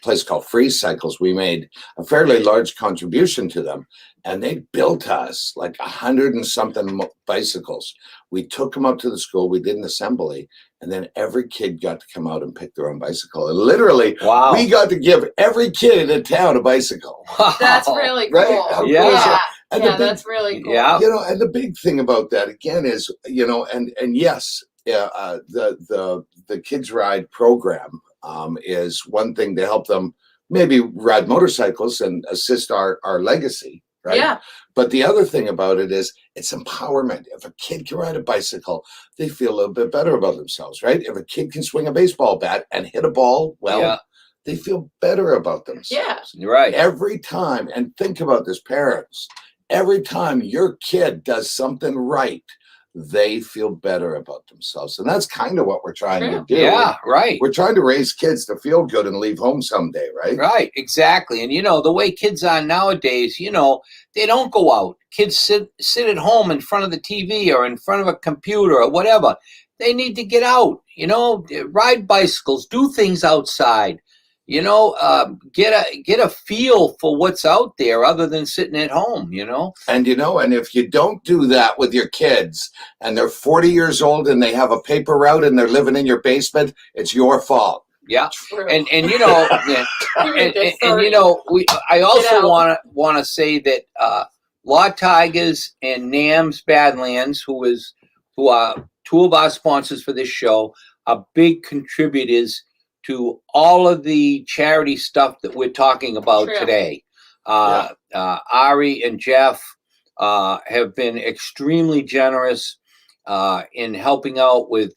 place called Free Cycles. We made a fairly large contribution to them, and they built us like 100 and something bicycles. We took them up to the school. We did an assembly, and then every kid got to come out and pick their own bicycle. And literally, Wow. we got to give every kid in town a bicycle. That's really cool. Right? How cool Yeah. is that? And the big- That's really cool. Yeah. and the big thing about that again is, and yes, the Kids Ride program is one thing to help them maybe ride motorcycles and assist our legacy, right? Yeah. But the other thing about it is it's empowerment. If a kid can ride a bicycle, they feel a little bit better about themselves, right? If a kid can swing a baseball bat and hit a ball, well, Yeah. they feel better about themselves. Yeah. Right. Every time, and think about this, parents, every time your kid does something right, they feel better about themselves. And that's kind of what we're trying to do. Yeah. Right. We're trying to raise kids to feel good and leave home someday, right? Right, exactly. And the way kids are nowadays, they don't go out. Kids sit at home in front of the TV or in front of a computer or whatever. They need to get out, ride bicycles, do things outside, get a feel for what's out there other than sitting at home, And and if you don't do that with your kids and they're 40 years old and they have a paper route and they're living in your basement, it's your fault. Yeah. True. And yeah, This and story. I also out. want to say that Law Tigers and NAMS Badlands, who are 2 of our sponsors for this show, are big contributors to all of the charity stuff that we're talking about True. today. Ari and Jeff have been extremely generous in helping out with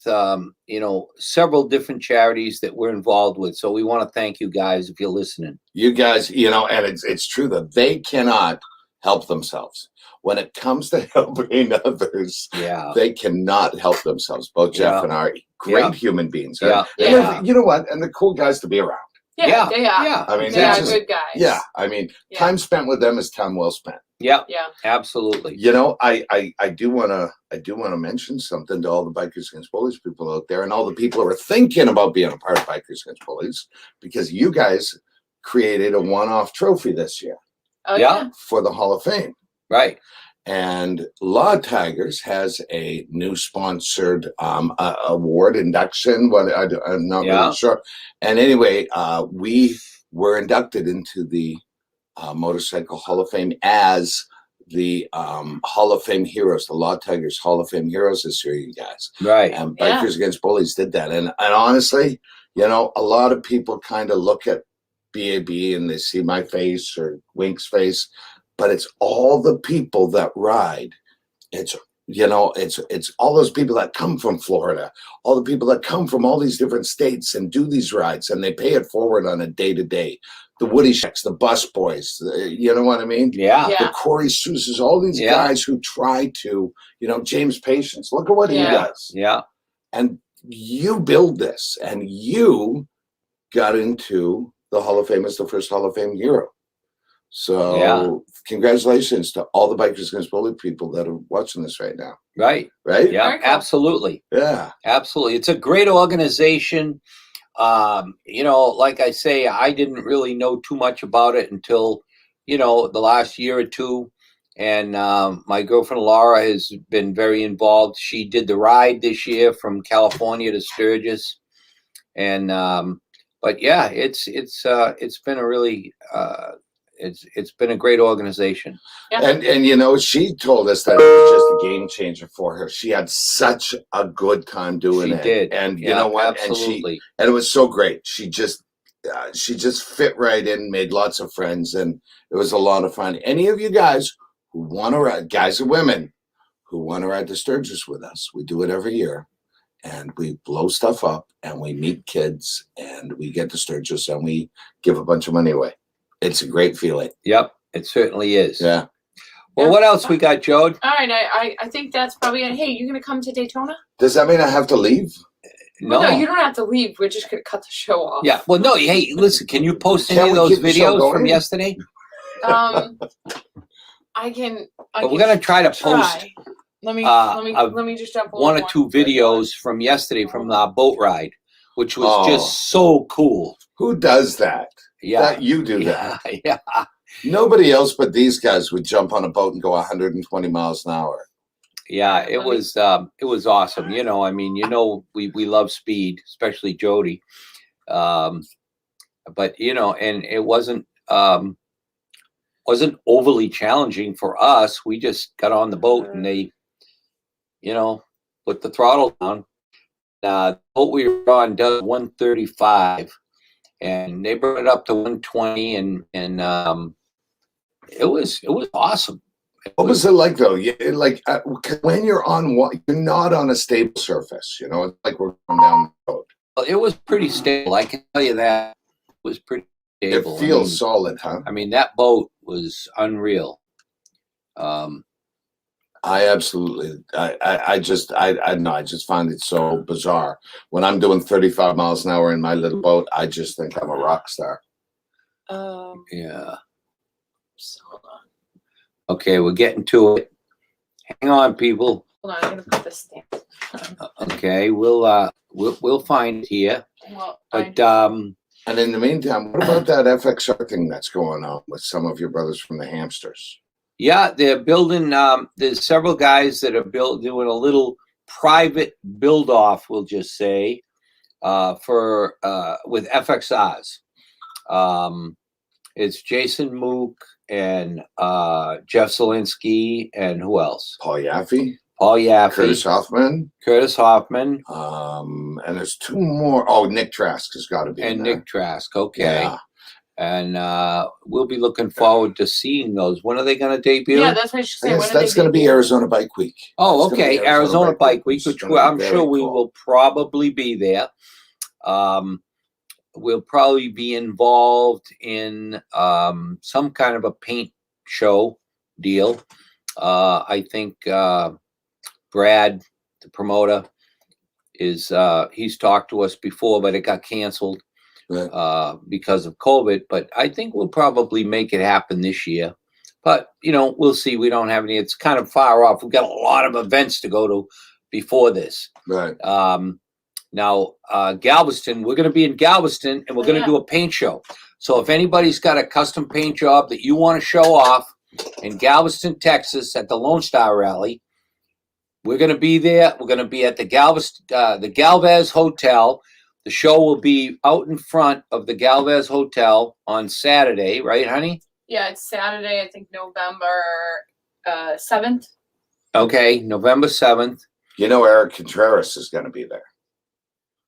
several different charities that we're involved with. So we want to thank you guys if you're listening. You guys, and it's true that they cannot help themselves. When it comes to helping others, Yeah. they cannot help themselves. Both Jeff Yeah. and Ari, great Yeah. human beings. Yeah. And Yeah. you know what? And the cool guys to be around. Yeah, they are. Yeah. I mean, They are it's just- good guys. Yeah, I mean, Yeah. time spent with them is time well spent. Yeah. Yeah. Absolutely. I do want to mention something to all the Bikers Against Bullies people out there, and all the people who are thinking about being a part of Bikers Against Bullies, because you guys created a one-off trophy this year Oh, Yeah. for the Hall of Fame. Right. And Law Tigers has a new sponsored award induction. I'm not Yeah. really sure. And anyway, we were inducted into the Motorcycle Hall of Fame as the Hall of Fame heroes, the Law Tigers Hall of Fame heroes this year, you guys. Right. And Yeah. Bikers Against Bullies did that. And honestly, you know, a lot of people kind of look at BAB and they see my face or Wink's face, but it's all the people that ride. It's, you know, it's all those people that come from Florida, all the people that come from all these different states and do these rides, and they pay it forward on a day-to-day. The Woody Shacks, the Bus Boys, you know what I mean? Yeah. Yeah. The Corey Souses, all these Yeah. guys who try to, you know, James Patience, look at what he Yeah. does. Yeah. And you build this, and you got into the Hall of Fame as the first Hall of Fame hero. So Yeah. congratulations to all the Bikers Against Bully people that are watching this right now. Right. Right? Yeah. Very cool. Absolutely. Yeah. Absolutely. It's a great organization. You know, like I say, I didn't really know too much about it until, you know, the last year or two. And my girlfriend Laura has been very involved. She did the ride this year from California to Sturgis. And but yeah, it's been a really it's been a great organization. Yeah. And you know, she told us that it was just a game changer for her. She had such a good time doing She it. did. And you Yeah, know what? absolutely. And it was so great. She just fit right in, made lots of friends, and it was a lot of fun. Any of you guys who want to ride, guys and women who want to ride the Sturgis with us, we do it every year. And we blow stuff up and we meet kids and we get to Sturgis and we give a bunch of money away. It's a great feeling. Yep, it certainly is. Yeah. Well, Yeah. what else we got, Jode? All right. I think that's probably it. Hey, you gonna come to Daytona? Does that mean I have to leave? No. Well, no, you don't have to leave. We're just gonna cut the show off. Yeah. Well, no. Hey, listen. Can you post any Can't of we those keep the show videos from going? yesterday? I can. But we're gonna try to post try. Let me just jump one or two videos from yesterday from the boat ride, which was just so cool. Who does that? Yeah. That you do that. Yeah. Nobody else but these guys would jump on a boat and go 120 miles an hour. Yeah. It was awesome. You know, I mean, you know, we love speed, especially Jody. But you know, and it wasn't overly challenging for us. We just got on the boat and they, you know, put the throttle down. The boat we were on does 135, and they brought it up to 120, and it was awesome. What was it like though? When you're on one, you're not on a stable surface. You know, it's like we're going down the road. Well, it was pretty stable. I can tell you that it was pretty stable. It feels solid, huh? I mean, that boat was unreal. I absolutely, I just find it so bizarre. When I'm doing 35 miles an hour in my little boat, I just think I'm a rock star. Yeah. So hold on. Okay, we're getting to it. Hang on, people. Hold on. I'm gonna put this stamp. Okay, we'll find it here. Well, But And in the meantime, what about that FXR thing that's going on with some of your brothers from the Hamsters? yeah, they're building. There's several guys that are doing a little private build off. We'll just say for with FXRs. It's Jason Mook and Jeff Zielinski and who else? Paul Yaffe, Paul Yaffe, Curtis Hoffman, and there's two more. Oh, Nick Trask has got to be in there. Nick Trask. Okay. Yeah. And we'll be looking forward to seeing those. When are they going to debut? yeah, that's what I should say. Yes, that's going to be Arizona Bike Week. Oh, It's gonna okay. be Arizona Bike Week, It's which gonna be I'm very sure we cool. will probably be there. We'll probably be involved in some kind of a paint show deal. I think Brad, the promoter, is he's talked to us before, but it got canceled. Right. Because of COVID, but I think we'll probably make it happen this year. But you know, we'll see. We don't have any. It's kind of far off. We've got a lot of events to go to before this. Right. Now, Galveston, we're going to be in Galveston, and we're going to Yeah. do a paint show. So if anybody's got a custom paint job that you want to show off in Galveston, Texas, at the Lone Star Rally, we're going to be there. We're going to be at the Galvez Hotel. The show will be out in front of the Galvez Hotel on Saturday, right, honey? Yeah, it's Saturday, I think November 7th. Okay, November 7th. You know, Eric Contreras is going to be there.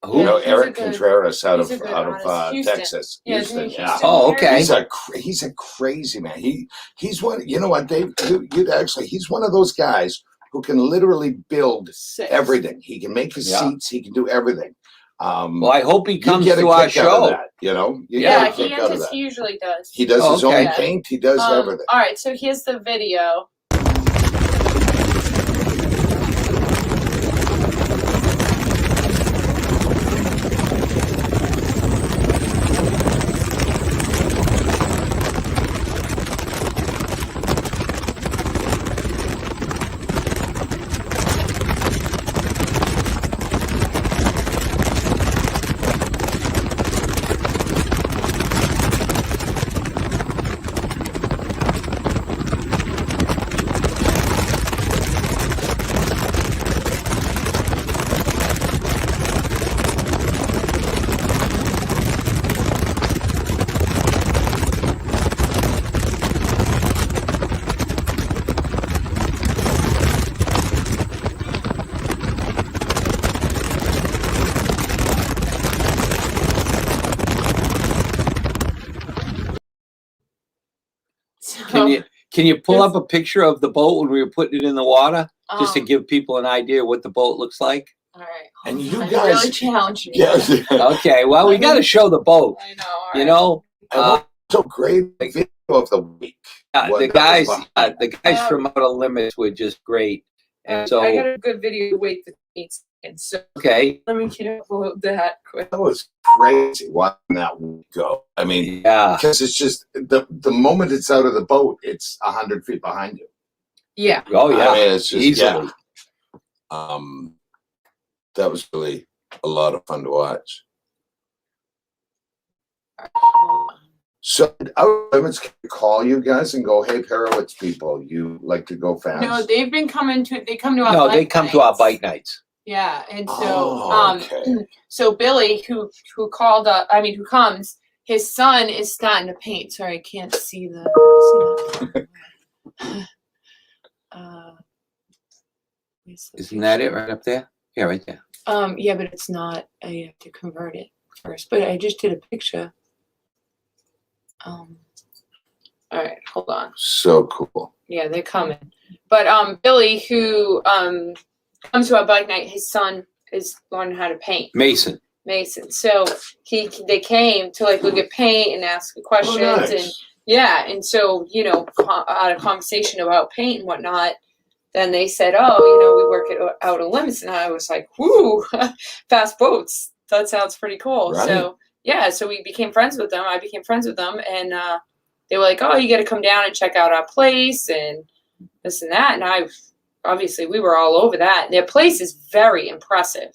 Who? You know, he's a Eric good- Contreras out he's of a good artist. Houston. Texas. Yeah, Houston, isn't he yeah. Houston Oh, area? okay. He's a crazy man. He's one. You know what, Dave? You'd actually. He's one of those guys who can literally build Sick. everything. He can make his Yeah. seats. He can do everything. Well, I hope he you comes get a to our kick out of show. that, you know, you Yeah, get a kick out of that. he usually does. He does his Okay. own paint. He does everything. All right, so here's the video. Can you pull up a picture of the boat when we were putting it in the water, just to Um, give people an idea what the boat looks like? All right. And you I guys- really challenge me. Yes. Okay, well, we got to show the boat. I know. All You right. know, And so great video of the week. What the that guys, was like. the guys from Outer Limits were just great. And I so, got a good video to wait for 8 seconds. So okay, let me upload that quick. That was crazy watching that week go. I mean, yeah, because it's just the moment it's out of the boat, it's 100 feet behind you. Yeah. oh yeah, I mean, it's just easily. yeah. That was really a lot of fun to watch. So, Outer Limits can call you guys and go, "Hey, Perowitz people, you like to go fast?" No, they've been coming to. They come to our. No, bike they come to our nights. bike nights. Yeah, and so Oh, okay. so Billy, who called up, I mean, who comes, his son is starting to paint. Sorry, I can't see the. Where's the Isn't that it picture? right up there? Yeah, right there. Yeah, but it's not. I have to convert it first. But I just did a picture. All right, hold on. So cool. Yeah, they're coming. But Billy, who comes to our bike night, his son is learning how to paint. Mason. Mason. So they came to like look at paint and ask questions nice. and yeah, and so out of conversation about paint and whatnot, then they said, "Oh, we work at Outer Limits," and I was like, "Whoo, fast boats! That sounds pretty cool." Right. So yeah, so we became friends with them. I became friends with them, and they were like, "Oh, you got to come down and check out our place and this and that." And obviously we were all over that. Their place is very impressive.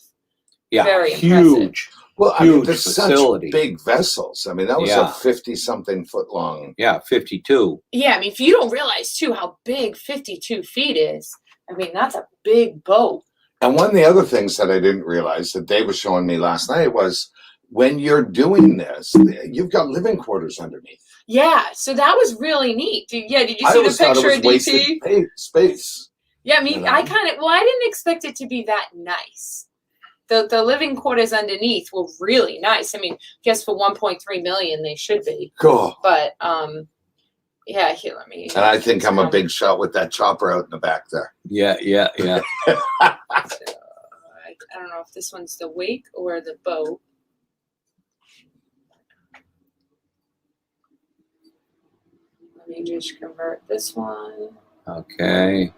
Yeah, Very huge. Well, I mean, Huge they're facility. such big vessels. I mean, that was Yeah. a 50-something foot long. Yeah, 52. Yeah, I mean, if you don't realize too how big 52 feet is, I mean, that's a big boat. And one of the other things that I didn't realize that Dave was showing me last night was when you're doing this, you've got living quarters underneath. Yeah, so that was really neat. Did you I see the always thought picture it of was DP? wasted space. Yeah, I mean, you know? I didn't expect it to be that nice. The living quarters underneath were really nice. I mean, just for 1.3 million, they should be. Cool. But yeah, here, let me. And I think I'm a big shot with that chopper out in the back there. Yeah. I don't know if this one's the wake or the boat. Let me just convert this one. Okay.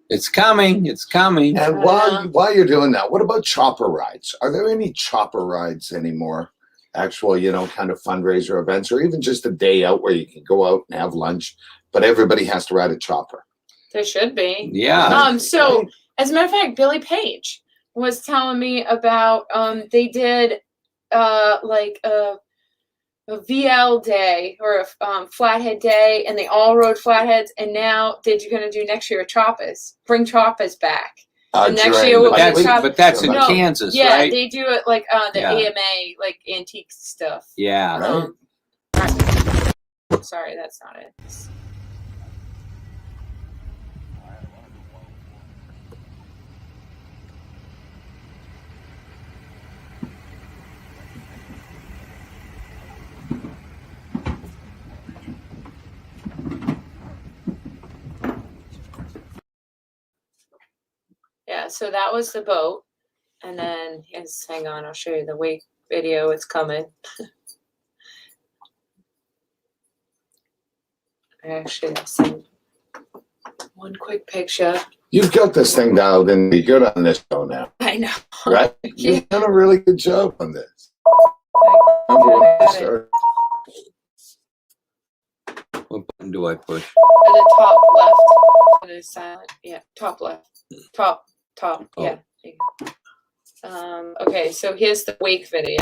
It's coming. It's coming. And while you're doing that, what about chopper rides? Are there any chopper rides anymore? Actual, kind of fundraiser events, or even just a day out where you can go out and have lunch, but everybody has to ride a chopper. There should be. Yeah. So as a matter of fact, Billy Page. was telling me about they did like a VL day or a flathead day, and they all rode flatheads. And now they're going to do next year a choppers. Bring choppers back. And next year we'll But be that's in No, Kansas, yeah, right? they do it like the Yeah. AMA, like antique stuff. Yeah. Right. Sorry, that's not it. Yeah, so that was the boat. And then, yes, hang on, I'll show you the wake video. It's coming. I actually sent one quick picture. You've got this thing dialed in. Be good on this show now, I know. right? Yeah. You've done a really good job on this. I Remember when got we it. started? What button do I push? At the top left. It is silent. Yeah, top left. Top. Oh. Yeah. There you go. Okay, so here's the wake video.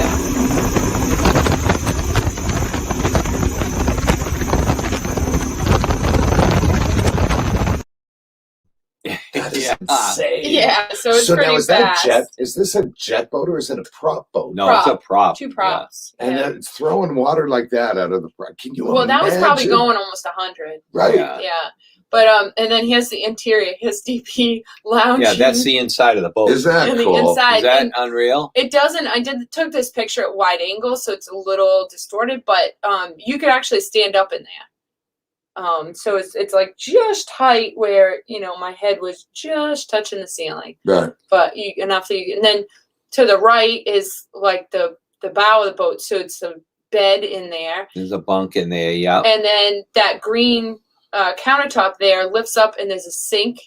That is Yeah. insane. Yeah, so it's So pretty now is that fast. a jet? Is this a jet boat or is it a prop boat? No, it's a prop. Two props. And Yeah. it's throwing water like that out of the prop. Can you Well, that was probably imagine? going almost 100. Right. Yeah. Yeah. But and then here's the interior. Here's DP lounging. Yeah, that's the inside of the boat. Is that and the cool? inside. Is that and unreal? it doesn't. Took this picture at wide angle, so it's a little distorted. But you could actually stand up in there. So it's like just height where my head was just touching the ceiling, Right. but enough that and then to the right is like the bow of the boat, so it's a bed in there. There's a bunk in there, yeah. And then that green countertop there lifts up, and there's a sink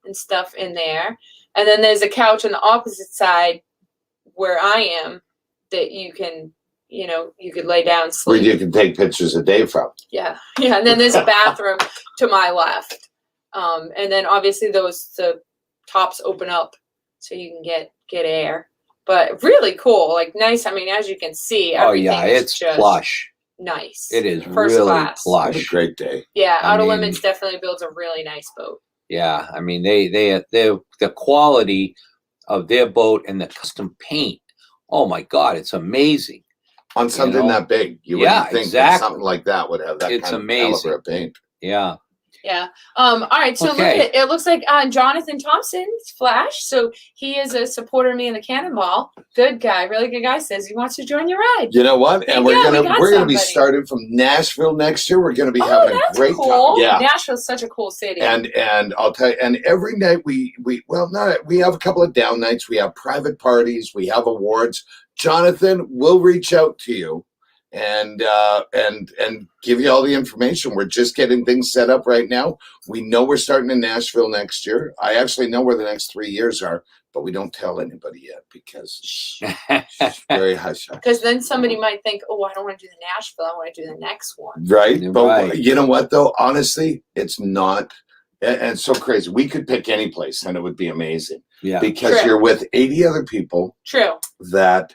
and stuff in there. And then there's a couch on the opposite side where I am that you can, you could lay down, Where sleep. you can take pictures of Dave from. Yeah. And then there's a bathroom to my left. And then obviously the tops open up so you can get air. But really cool, like nice. I mean, as you can see, Oh everything yeah, is it's just plush. nice. It is First really class. What a plush. great day. Yeah, I Outer mean- Limits definitely builds a really nice boat. Yeah, I mean the quality of their boat and the custom paint. Oh my God, it's amazing. On something know? that big, you Yeah, wouldn't think exactly. that something like that would have that It's kind amazing. of caliber of paint. Yeah. Yeah. All right. So look Okay. at it. It looks like Jonathan Thompson's Flash. So he is a supporter of me in the Cannonball. Good guy, really good guy. Says he wants to join your ride. You know what? And Yeah, we we're got gonna be somebody. starting from Nashville next year. We're gonna be Oh, having a that's great cool. time. Yeah. Nashville's such a cool city. And I'll tell you, and every night we have a couple of down nights. We have private parties. We have awards. Jonathan will reach out to you and give you all the information. We're just getting things set up right now. We know we're starting in Nashville next year. I actually know where the next 3 years are, but we don't tell anybody yet because it's very hush hush. Because then somebody might think, oh, I don't want to do the Nashville. I want to do the next one. Right? But Right. you know what, though? Honestly, it's not. And it's so crazy. We could pick any place and it would be amazing Yeah. because True. you're with 80 other people True. that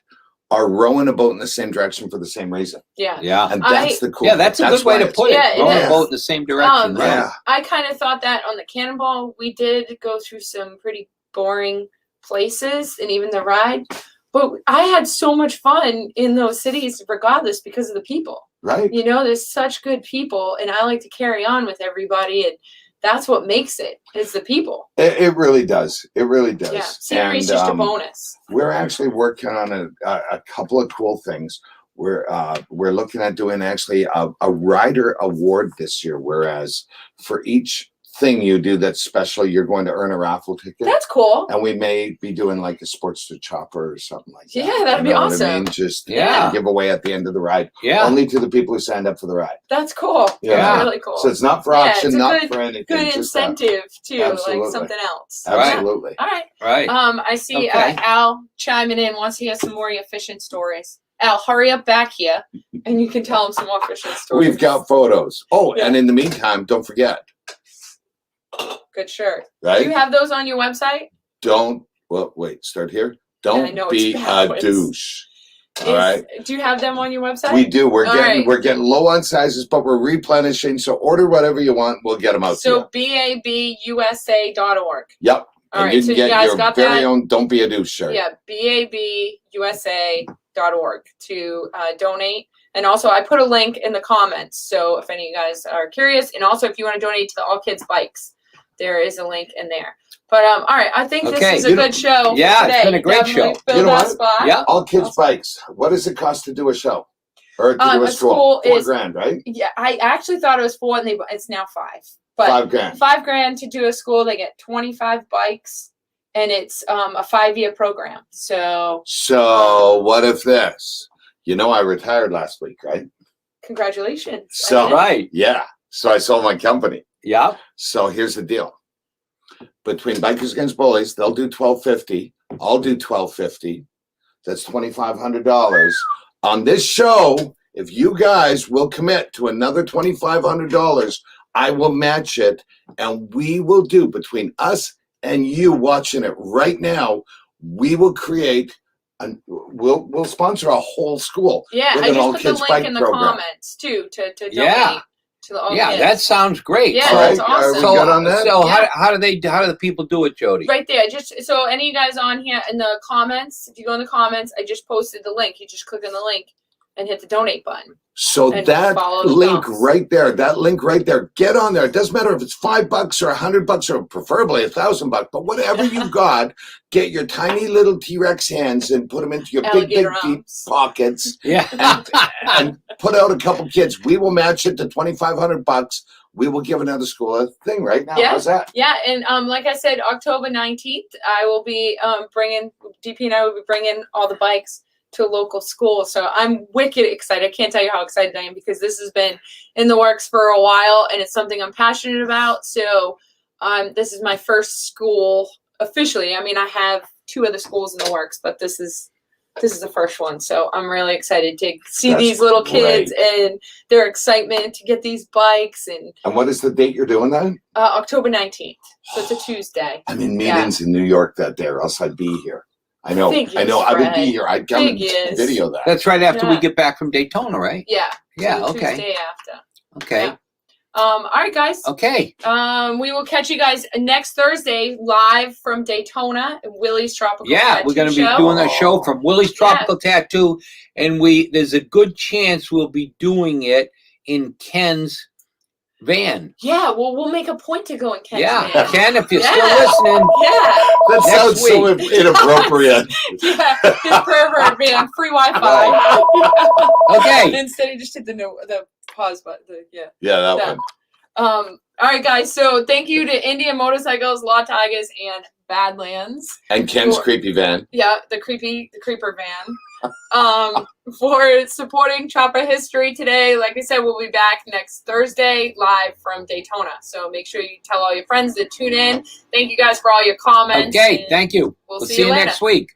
are rowing a boat in the same direction for the same reason. Yeah. Yeah. And that's the cool Yeah, that's a thing. good way why to it's- put it. Yeah, it Rowing is. a boat in the same direction, right? Yeah. I kind of thought that on the Cannonball, we did go through some pretty boring places and even the ride. But I had so much fun in those cities regardless because of the people. Right? There's such good people, and I like to carry on with everybody, and that's what makes it is the people. It really does. It really does. Yeah, scenery is just a bonus. We're actually working on a couple of cool things. We're looking at doing actually a rider award this year, whereas for each thing you do that's special, you're going to earn a raffle ticket. That's cool. And we may be doing like a sports to chopper or something like that. Yeah, that'd be You know what I awesome. mean? Just Yeah. give away at the end of the ride. Yeah. Only to the people who signed up for the ride. That's cool. Yeah. That's really cool. So it's not for Yeah, auction, it's a not good- for anything. Good just that. incentive too, Absolutely. like something else. Absolutely. All right. Right. I see Okay. Al chiming in, wants to hear some more of your fishing stories. Al, hurry up back here, and you can tell him some more fishing stories. We've got photos. Oh, Yeah. and in the meantime, don't forget, good shirt. right? Do you have those on your website? Don't Well, wait, start here. I Don't know, be it's a backwards. douche. All right. Do you have them on your website? We do. We're All getting right. we're getting low on sizes, but we're replenishing. So order whatever you want. We'll get them out to So you. babusa.org. Yep. All And right, you so can you get guys your got very that? own Don't Be a Douche shirt. Yeah, babusa.org to donate. And also, I put a link in the comments. So if any of you guys are curious, and also if you want to donate to the All Kids Bikes, there is a link in there. But all right, I think this Okay. is a good show. Yeah, for today. it's been a great Definitely show. Filled You know that what? spot. Yeah. All Kids Bikes. What does it cost to do a show? Or to do a A school? school $4 is- grand, right? Yeah, I actually thought it was 4, and it's now 5. But $5 grand. $5 grand to do a school. They get 25 bikes, and it's a 5-year program. So What if this? You know, I retired last week, right? congratulations. So Right. yeah. So I sold my company. Yeah. So here's the deal. Between Bikers Against Bullies, they'll do $1,250. I'll do $1,250. That's $2,500. On this show, if you guys will commit to another $2,500, I will match it, and we will do, between us and you watching it right now, we will create we'll sponsor a whole school. Yeah, with I an just all put the kids link bike in the program. comments too to donate Yeah. to the All Yeah, Kids. that sounds great. Yeah, All that's right, awesome. Are we good on that? So Yeah. how do the people do it, Jody? Right there. Just so any of you guys on here in the comments, if you go in the comments, I just posted the link. You just click on the link and hit the donate button. So And that follow the link prompts. right there, get on there. It doesn't matter if it's $5 or $100 or preferably $1,000, but whatever you got, get your tiny little T-Rex hands and put them into your Alligator big deep arms. pockets Yeah. and put out a couple kids. We will match it to $2,500. We will give another school a thing right now. Yeah. How's that? Yeah, and like I said, October 19th, I will be bringing DP and I will be bringing all the bikes to a local school. So I'm wicked excited. I can't tell you how excited I am because this has been in the works for a while and it's something I'm passionate about. So this is my first school officially. I mean, I have 2 other schools in the works, but this is the first one. So I'm really excited to see That's these little kids great. and their excitement to get these bikes. And And what is the date you're doing that? October 19th. So it's a Tuesday. I'm in meetings in New York that day, or else I'd be here. I know. Figures, I would be Fred. here. I'd come and Figures. video that. That's right after we Yeah. get back from Daytona, right? Yeah. Yeah, So the okay. Tuesday after. Okay. Yeah. All right, guys. Okay. We will catch you guys next Thursday live from Daytona, Willie's Tropical Yeah, Tattoo we're going to be Show. doing a show from Willie's Tropical Tattoo, and there's a good chance we'll be doing it in Ken's van. Yeah, well, we'll make a point to go in Ken's Yeah, van. Ken, if you're Yeah. still listening, Yeah, That Next sounds so week. inappropriate. yeah, his pervert van, free Wi-Fi. Okay. Instead, he just hit the pause button. Yeah. Yeah, that Yeah. one. All right, guys. So thank you to Indian Motorcycles, Law Tigers, and Badlands. And Ken's Cool. creepy van. Yeah, the creeper van. For supporting Chopper History today. Like I said, we'll be back next Thursday live from Daytona. So make sure you tell all your friends to tune in. Thank you guys for all your comments. okay, and thank you. We'll We'll see see you you later. next week.